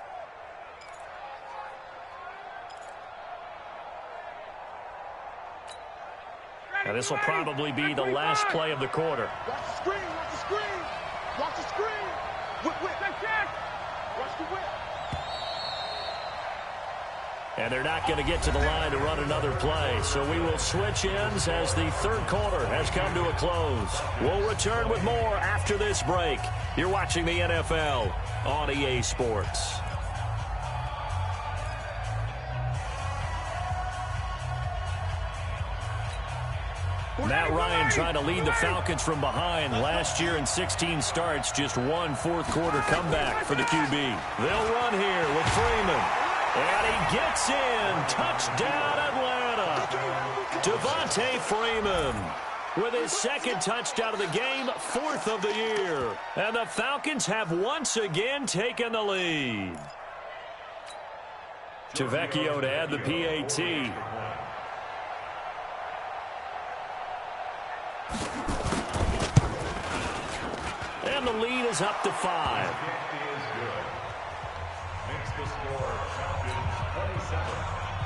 And this will probably be the last play of the quarter. Watch the screen, watch the screen. Watch the screen. Whip, check. Watch the whip. And they're not going to get to the line to run another play. So we will switch ends as the 3rd quarter has come to a close. We'll return with more after this break. You're watching the NFL on EA Sports. Matt Ryan trying to lead the Falcons from behind. Last year in 16 starts, just one 4th quarter comeback for the QB. They'll run here with Freeman. And he gets in. Touchdown, Atlanta. Devontae Freeman with his 2nd touchdown of the game, 4th of the year. And the Falcons have once again taken the lead. Tavecchio to add the PAT. And the lead is up to 5. Makes the score Falcons 27,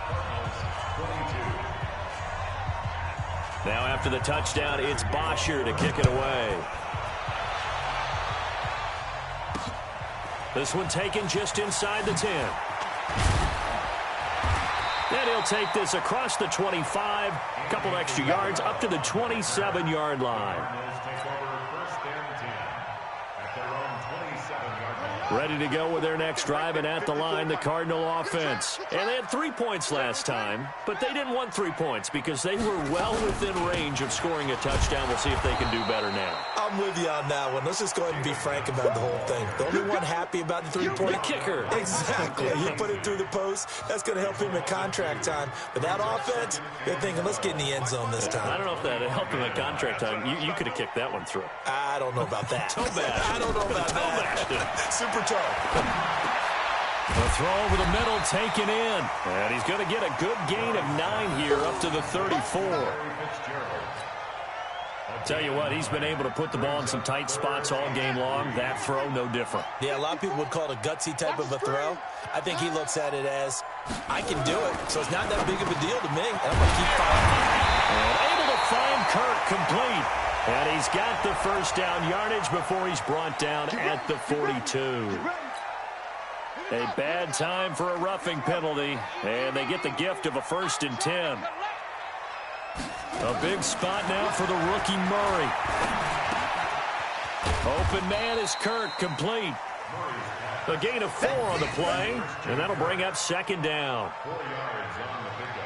Cardinals 22. Now after the touchdown, it's Bosher to kick it away. This one taken just inside the 10. And he'll take this across the 25, a couple extra yards, up to the 27-yard line. Ready to go with their next drive, and at the line, the Cardinal offense. And they had 3 points last time, but they didn't want 3 points because they were well within range of scoring a touchdown. We'll see if they can do better now. I'm with you on that one. Let's just go ahead and be frank about the whole thing. The only one happy about the 3-point kicker. Exactly. He put it through the post. That's going to help him at contract time. But that offense, they're thinking, let's get in the end zone this time. I don't know if that helped him at contract time. You could have kicked that one through. I don't know about that. I don't know about that. Super toe. The throw over the middle taken in. And he's going to get a good gain of 9 here up to the 34. Tell you what, he's been able to put the ball in some tight spots all game long. That throw, no different. Yeah, a lot of people would call it a gutsy type of a throw. I think he looks at it as, I can do it, so it's not that big of a deal to me. And I'm going to keep fighting. And able to find Kirk complete. And he's got the first down yardage before he's brought down at the 42. A bad time for a roughing penalty. And they get the gift of a 1st and 10. A big spot now for the rookie Murray. Open man is Kirk, complete. A gain of 4 on the play, and that'll bring up second down.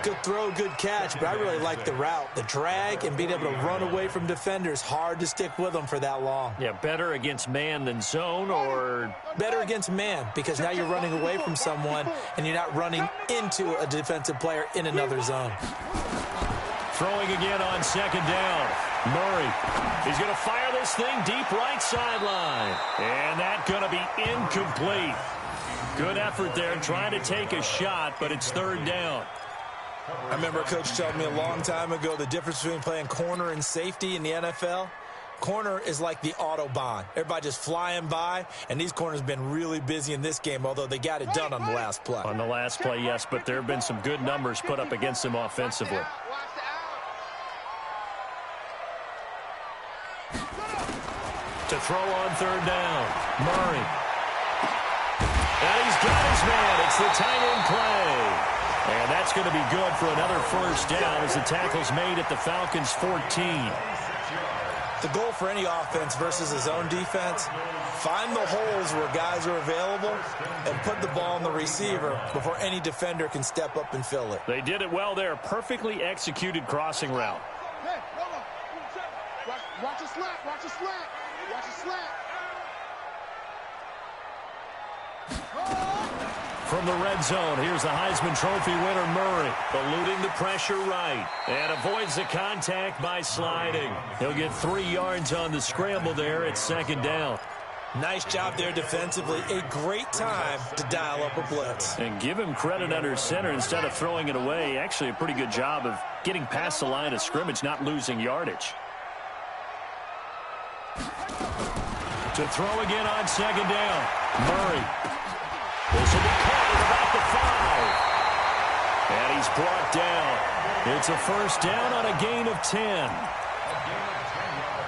Good throw, good catch, but I really like the route. The drag and being able to run away from defenders, hard to stick with them for that long. Yeah, better against man than zone, or? Better against man, because now you're running away from someone, and you're not running into a defensive player in another zone. Throwing again on second down. Murray. He's going to fire this thing deep right sideline. And that's going to be incomplete. Good effort there trying to take a shot, but it's third down. I remember a coach telling me a long time ago the difference between playing corner and safety in the NFL. Corner is like the Autobahn. Everybody just flying by, and these corners have been really busy in this game, although they got it done on the last play. On the last play, yes, but there have been some good numbers put up against them offensively. To throw on third down, Murray. And he's got his man. It's the tight end play. And that's going to be good for another first down as the tackle's made at the Falcons' 14. The goal for any offense versus his own defense, find the holes where guys are available and put the ball on the receiver before any defender can step up and fill it. They did it well there. Perfectly executed crossing route. Hey, watch a slant, watch a slant, watch a slant. From the red zone, here's the Heisman Trophy winner, Murray, eluding the pressure right, and avoids the contact by sliding. He'll get 3 yards on the scramble there at second down. Nice job there defensively. A great time to dial up a blitz. And give him credit under center instead of throwing it away. Actually, a pretty good job of getting past the line of scrimmage, not losing yardage. To throw again on second down, Murray. This will be caught at about the 5. And he's brought down. It's a first down on a gain of 10.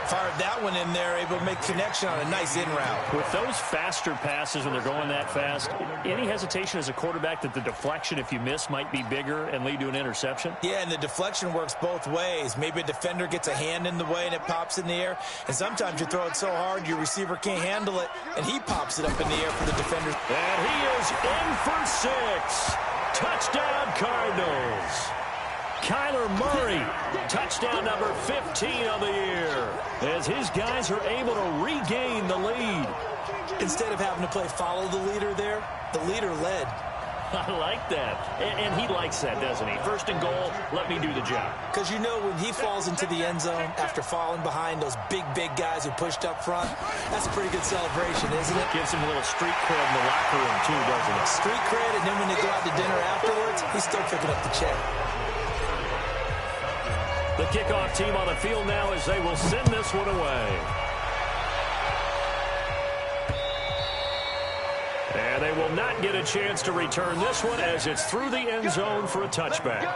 Fired that one in there, able to make connection on a nice in route. With those faster passes when they're going that fast, any hesitation as a quarterback that the deflection, if you miss, might be bigger and lead to an interception? Yeah, and the deflection works both ways. Maybe a defender gets a hand in the way and it pops in the air. And sometimes you throw it so hard your receiver can't handle it, and he pops it up in the air for the defender. And he is in for 6. Touchdown, Cardinals. Kyler Murray, touchdoad number 15 on the year, as his guys are able to regain the lead. Instead of having to play follow the leader there, the leader led. I like that. And he likes that, doesn't he? First and goal, let me do the job. Because you know when he falls into the end zone after falling behind those big guys who pushed up front, that's a pretty good celebration, isn't it? Gives him a little street cred in the locker room, too, doesn't it? Street cred, and then when they go out to dinner afterwards, he's still picking up the check. The kickoff team on the field now as they will send this one away. And they will not get a chance to return this one as it's through the end zone for a touchback.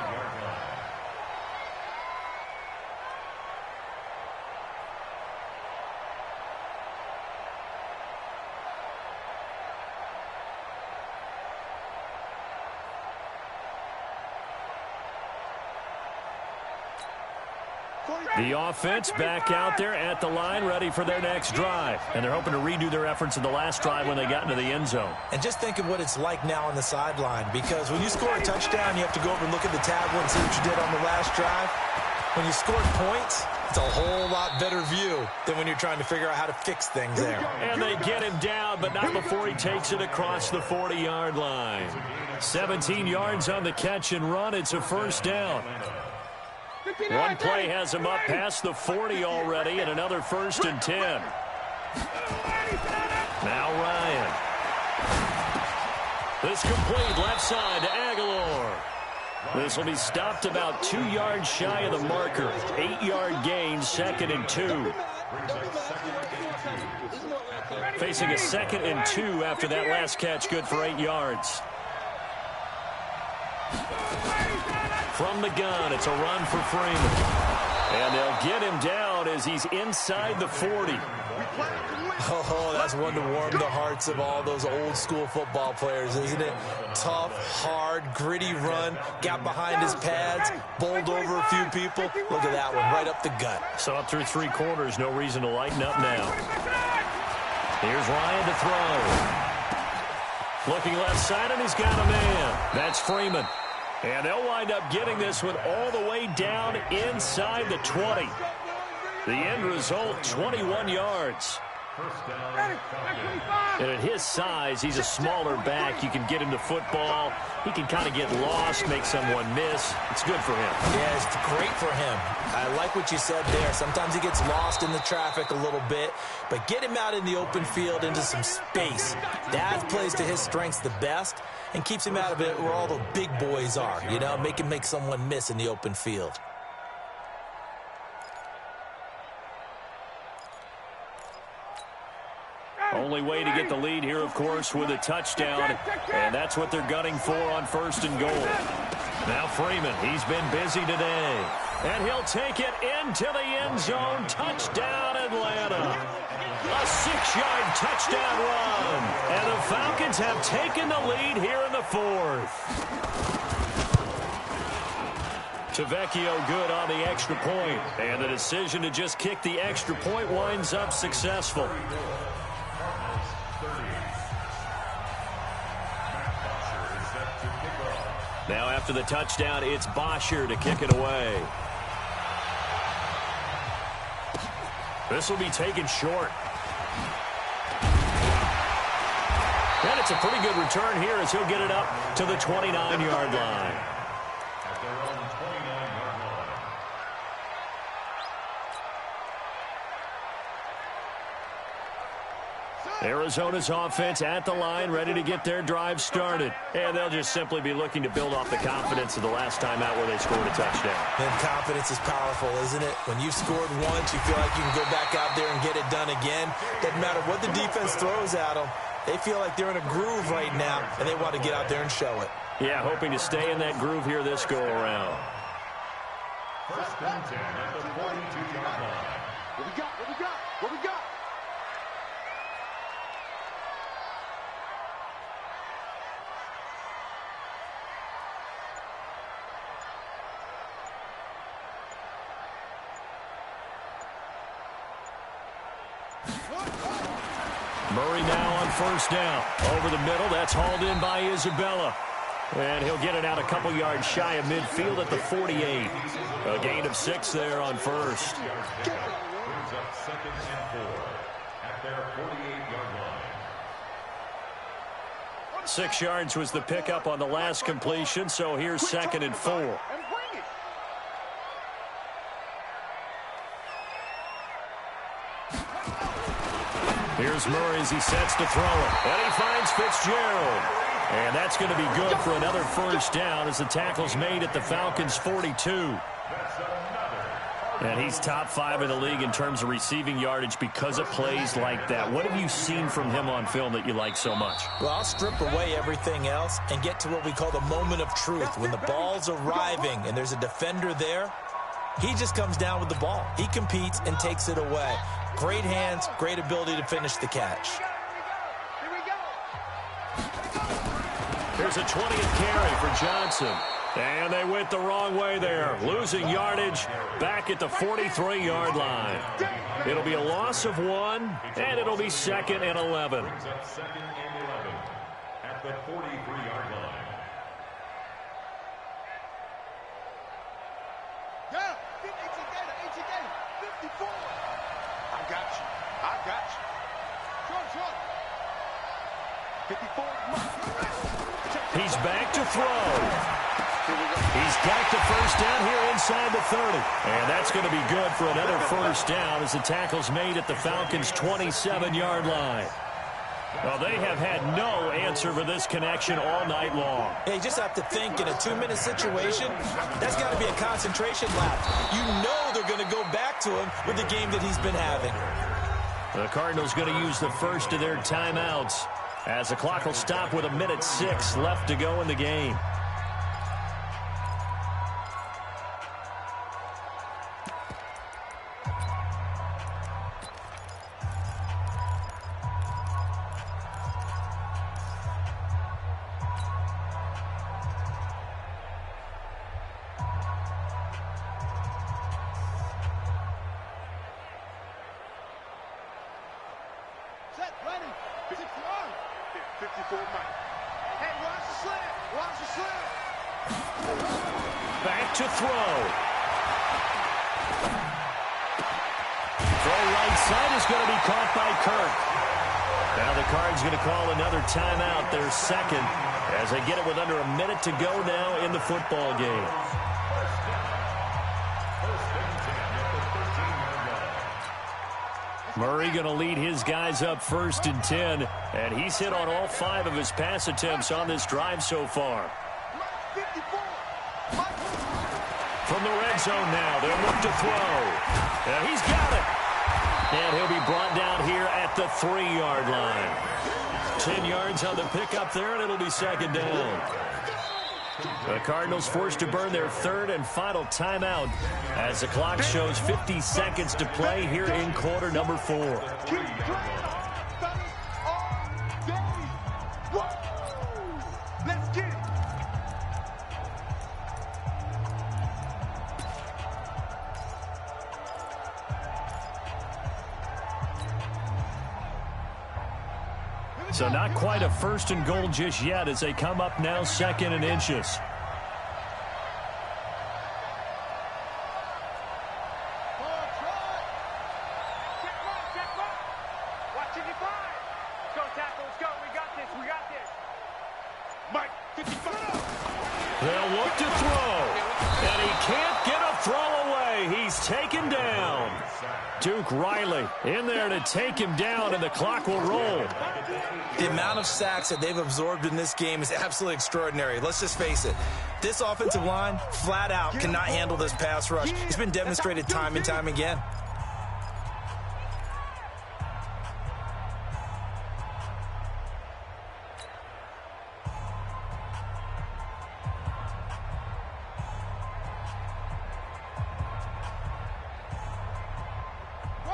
The offense back out there at the line, ready for their next drive. And they're hoping to redo their efforts in the last drive when they got into the end zone. And just think of what it's like now on the sideline, because when you score a touchdown, you have to go over and look at the tablet and see what you did on the last drive. When you scored points, it's a whole lot better view than when you're trying to figure out how to fix things there. And they get him down, but not before he takes it across the 40-yard line. 17 yards on the catch and run. It's a first down. One play has him up past the 40 already, and another first and 10. Now Ryan. This complete left side to Aguilar. This will be stopped about 2 yards shy of the marker. 8-yard gain, second and 2. Facing a second and 2 after that last catch, good for 8 yards. From the gun, it's a run for Freeman. And they'll get him down down as he's inside the 40. Oh, that's one to warm the hearts of all those old school football players, isn't it? Tough, hard, gritty run, got behind his pads, bowled over a few people. Look at that one, right up the gut. So up through 3 quarters, no reason to lighten up now. Here's Ryan to throw. Looking left side, and he's got a man. That's Freeman. And they'll wind up getting this one all the way down inside the 20. The end result, 21 yards. And at his size, he's a smaller back. You can get him to football. He can kind of get lost, make someone miss. It's good for him. Yeah, it's great for him. I like what you said there. Sometimes he gets lost in the traffic a little bit, but get him out in the open field into some space. That plays to his strengths the best and keeps him out of it where all the big boys are, you know, make him make someone miss in the open field. Only way to get the lead here, of course, with a touchdown, and that's what they're gunning for on 1st and goal. Now Freeman, he's been busy today, and he'll take it into the end zone. Touchdown, Atlanta. A 6-yard touchdown run, and the Falcons have taken the lead here in the 4th. Tavecchio good on the extra point, and the decision to just kick the extra point winds up successful. Now after the touchdown, it's Bosher to kick it away. This will be taken short. And it's a pretty good return here as he'll get it up to the 29-yard line. At their own 29-yard line. Arizona's offense at the line, ready to get their drive started. And they'll just simply be looking to build off the confidence of the last time out where they scored a touchdown. And confidence is powerful, isn't it? When you've scored once, you feel like you can go back out there and get it done again. Doesn't matter what the defense throws at them. They feel like they're in a groove right now, and they want to get out there and show it. Yeah, hoping to stay in that groove here this go-around. 1st and 10 at the 42-yard line. What we got? What we got? What we got? Murray now on 1st down. Over the middle, that's hauled in by Isabella. And he'll get it out a couple yards shy of midfield at the 48. A gain of 6 there on 1st. Brings up 2nd and 4 at their 48-yard line. 6 yards was the pickup on the last completion, so here's 2nd and 4. Here's Murray as he sets to throw it. And he finds Fitzgerald. And that's going to be good for another 1st down as the tackle's made at the Falcons' 42. And he's top 5 in the league in terms of receiving yardage because of plays like that. What have you seen from him on film that you like so much? Well, I'll strip away everything else and get to what we call the moment of truth. When the ball's arriving and there's a defender there, he just comes down with the ball. He competes and takes it away. Great hands, great ability to finish the catch. Here's a 20th carry for Johnson. And they went the wrong way there. Losing yardage back at the 43-yard line. It'll be a loss of 1, and it'll be 2nd and 11. Brings up 2nd and 11 at the 43-yard line. Yeah, 54. I got you. I got you. 54. He's back to throw. He's got the 1st down here inside the 30. And that's going to be good for another 1st down as the tackle's made at the Falcons' 27-yard line. Well, they have had no answer for this connection all night long. Yeah, you just have to think in a 2-minute situation, that's got to be a concentration lapse. You know they're going to go back to him with the game that he's been having. The Cardinals going to use the first of their timeouts as the clock will stop with 1:06 left to go in the game. Ready. 54 Mike. Hey, watch the slam. Watch the slam. Back to throw. Throw right side is going to be caught by Kirk. Now the Cards going to call another timeout, their second, as they get it with under a minute to go now in the football game. Murray going to lead his guys up 1st and 10, and he's hit on all 5 of his pass attempts on this drive so far. From the red zone now, they'll look to throw. And he's got it. And he'll be brought down here at the 3-yard line. 10 yards on the pickup there, and it'll be 2nd down. The Cardinals forced to burn their 3rd and final timeout as the clock shows 50 seconds to play here in quarter number 4. Let's get it. So not quite a 1st and goal just yet as they come up now 2nd and inches. They'll look to throw, and he can't get a throw away. He's taken down. Duke Riley in there to take him down, and the clock will roll. The amount of sacks that they've absorbed in this game is absolutely extraordinary. Let's just face it. This offensive line, flat out, cannot handle this pass rush. It's been demonstrated time and time again.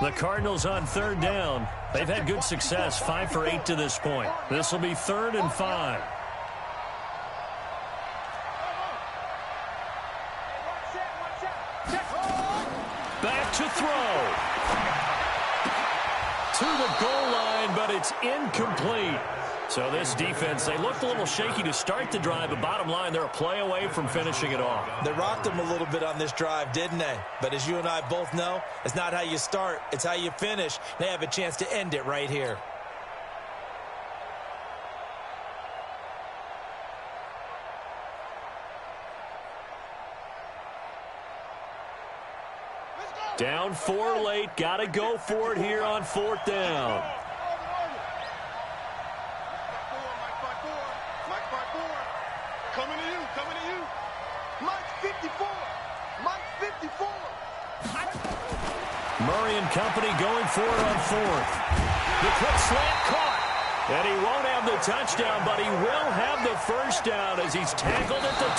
The Cardinals on 3rd down. They've had good success, 5 for 8 to this point. This will be 3rd and 5. Back to throw. To the goal line, but it's incomplete. So this defense, they looked a little shaky to start the drive, but bottom line, they're a play away from finishing it off. They rocked them a little bit on this drive, didn't they? But as you and I both know, it's not how you start, it's how you finish. They have a chance to end it right here. Down 4 late, got to go for it here on 4th down. Coming to you, coming to you. Mike 54. Mike 54. Murray and company going for it on 4th. The quick slant caught. And he won't have the touchdown, but he will have the 1st down as he's tackled at the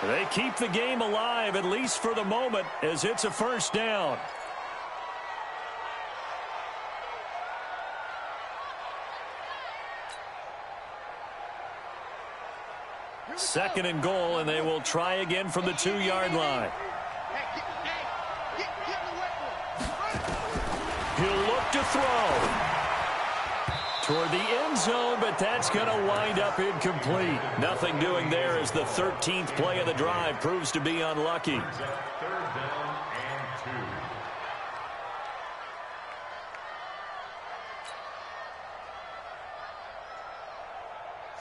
2. They keep the game alive, at least for the moment, as it's a 1st down. Second and goal, and they will try again from the 2-yard line. He'll look to throw toward the end zone, but that's going to wind up incomplete. Nothing doing there as the 13th play of the drive proves to be unlucky. 3rd down and 2.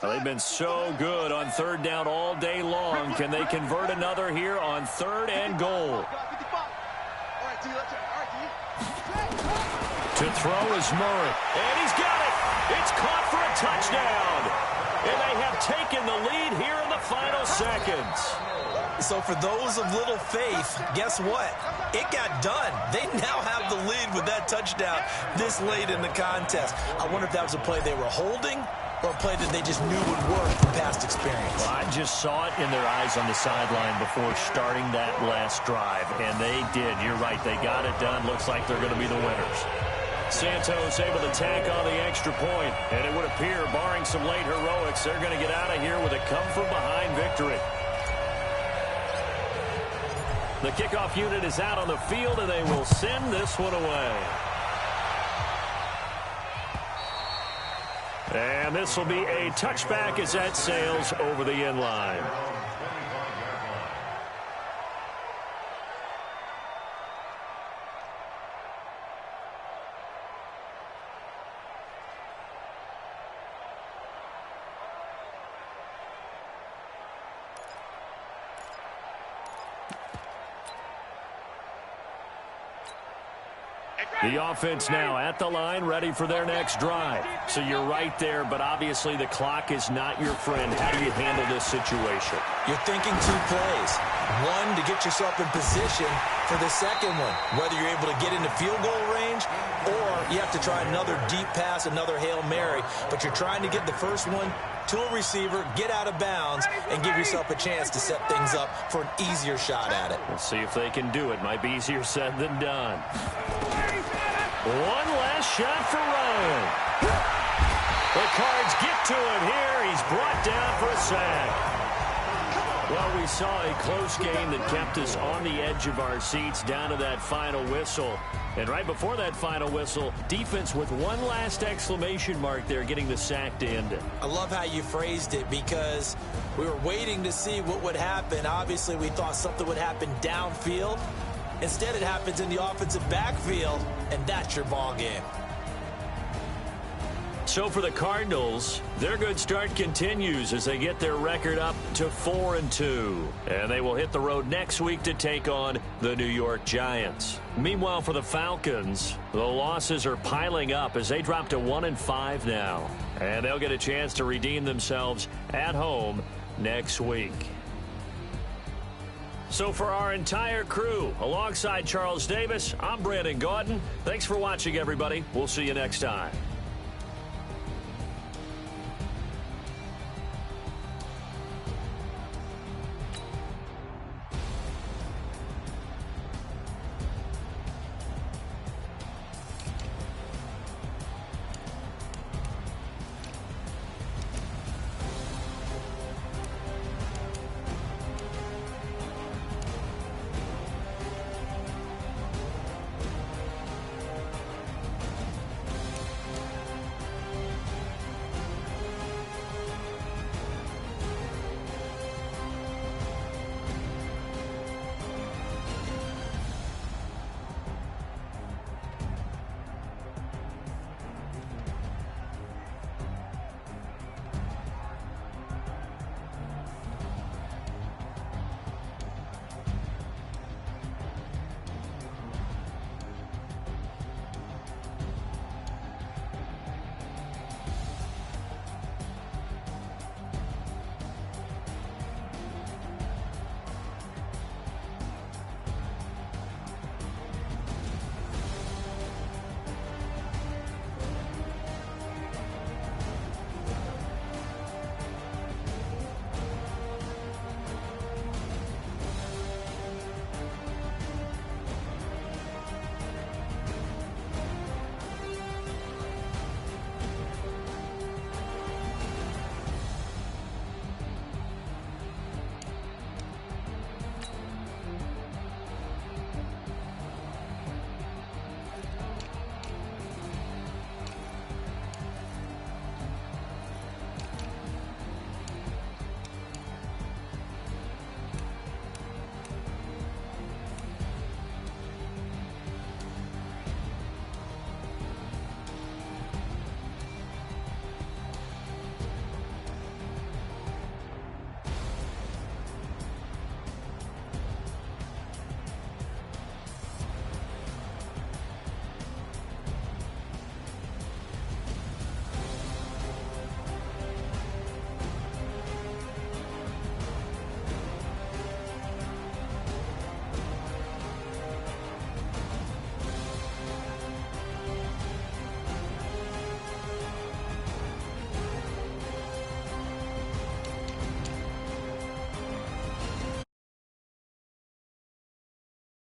Well, they've been so good on 3rd down all day long. Can they convert another here on 3rd and goal? To throw is Murray, and he's got it. It's caught for a touchdown. And they have taken the lead here in the final seconds. So for those of little faith, guess what? It got done. They now have the lead with that touchdown this late in the contest. I wonder if that was a play they were holding or a play that they just knew would work from past experience. Well, I just saw it in their eyes on the sideline before starting that last drive, and they did. You're right. They got it done. Looks like they're going to be the winners. Santos able to tack on the extra point, and it would appear, barring some late heroics, they're going to get out of here with a come-from-behind victory. The kickoff unit is out on the field, and they will send this one away. And this will be a touchback as that sails over the end line. The offense now at the line, ready for their next drive. So you're right there, but obviously the clock is not your friend. How do you handle this situation? You're thinking 2 plays. One, to get yourself in position for the second one, whether you're able to get into field goal range or you have to try another deep pass, another Hail Mary. But you're trying to get the first one to a receiver, get out of bounds, and give yourself a chance to set things up for an easier shot at it. We'll see if they can do it. Might be easier said than done. One last shot for Ryan. The Cards get to him here. He's brought down for a sack. Well, we saw a close game that kept us on the edge of our seats down to that final whistle. And right before that final whistle, defense with one last exclamation mark there, getting the sack to end it. I love how you phrased it because we were waiting to see what would happen. Obviously, we thought something would happen downfield. Instead, it happens in the offensive backfield, and that's your ball game. So for the Cardinals, their good start continues as they get their record up to 4-2. And they will hit the road next week to take on the New York Giants. Meanwhile, for the Falcons, the losses are piling up as they drop to 1-5 now. And they'll get a chance to redeem themselves at home next week. So for our entire crew, alongside Charles Davis, I'm Brandon Gaudin. Thanks for watching, everybody. We'll see you next time.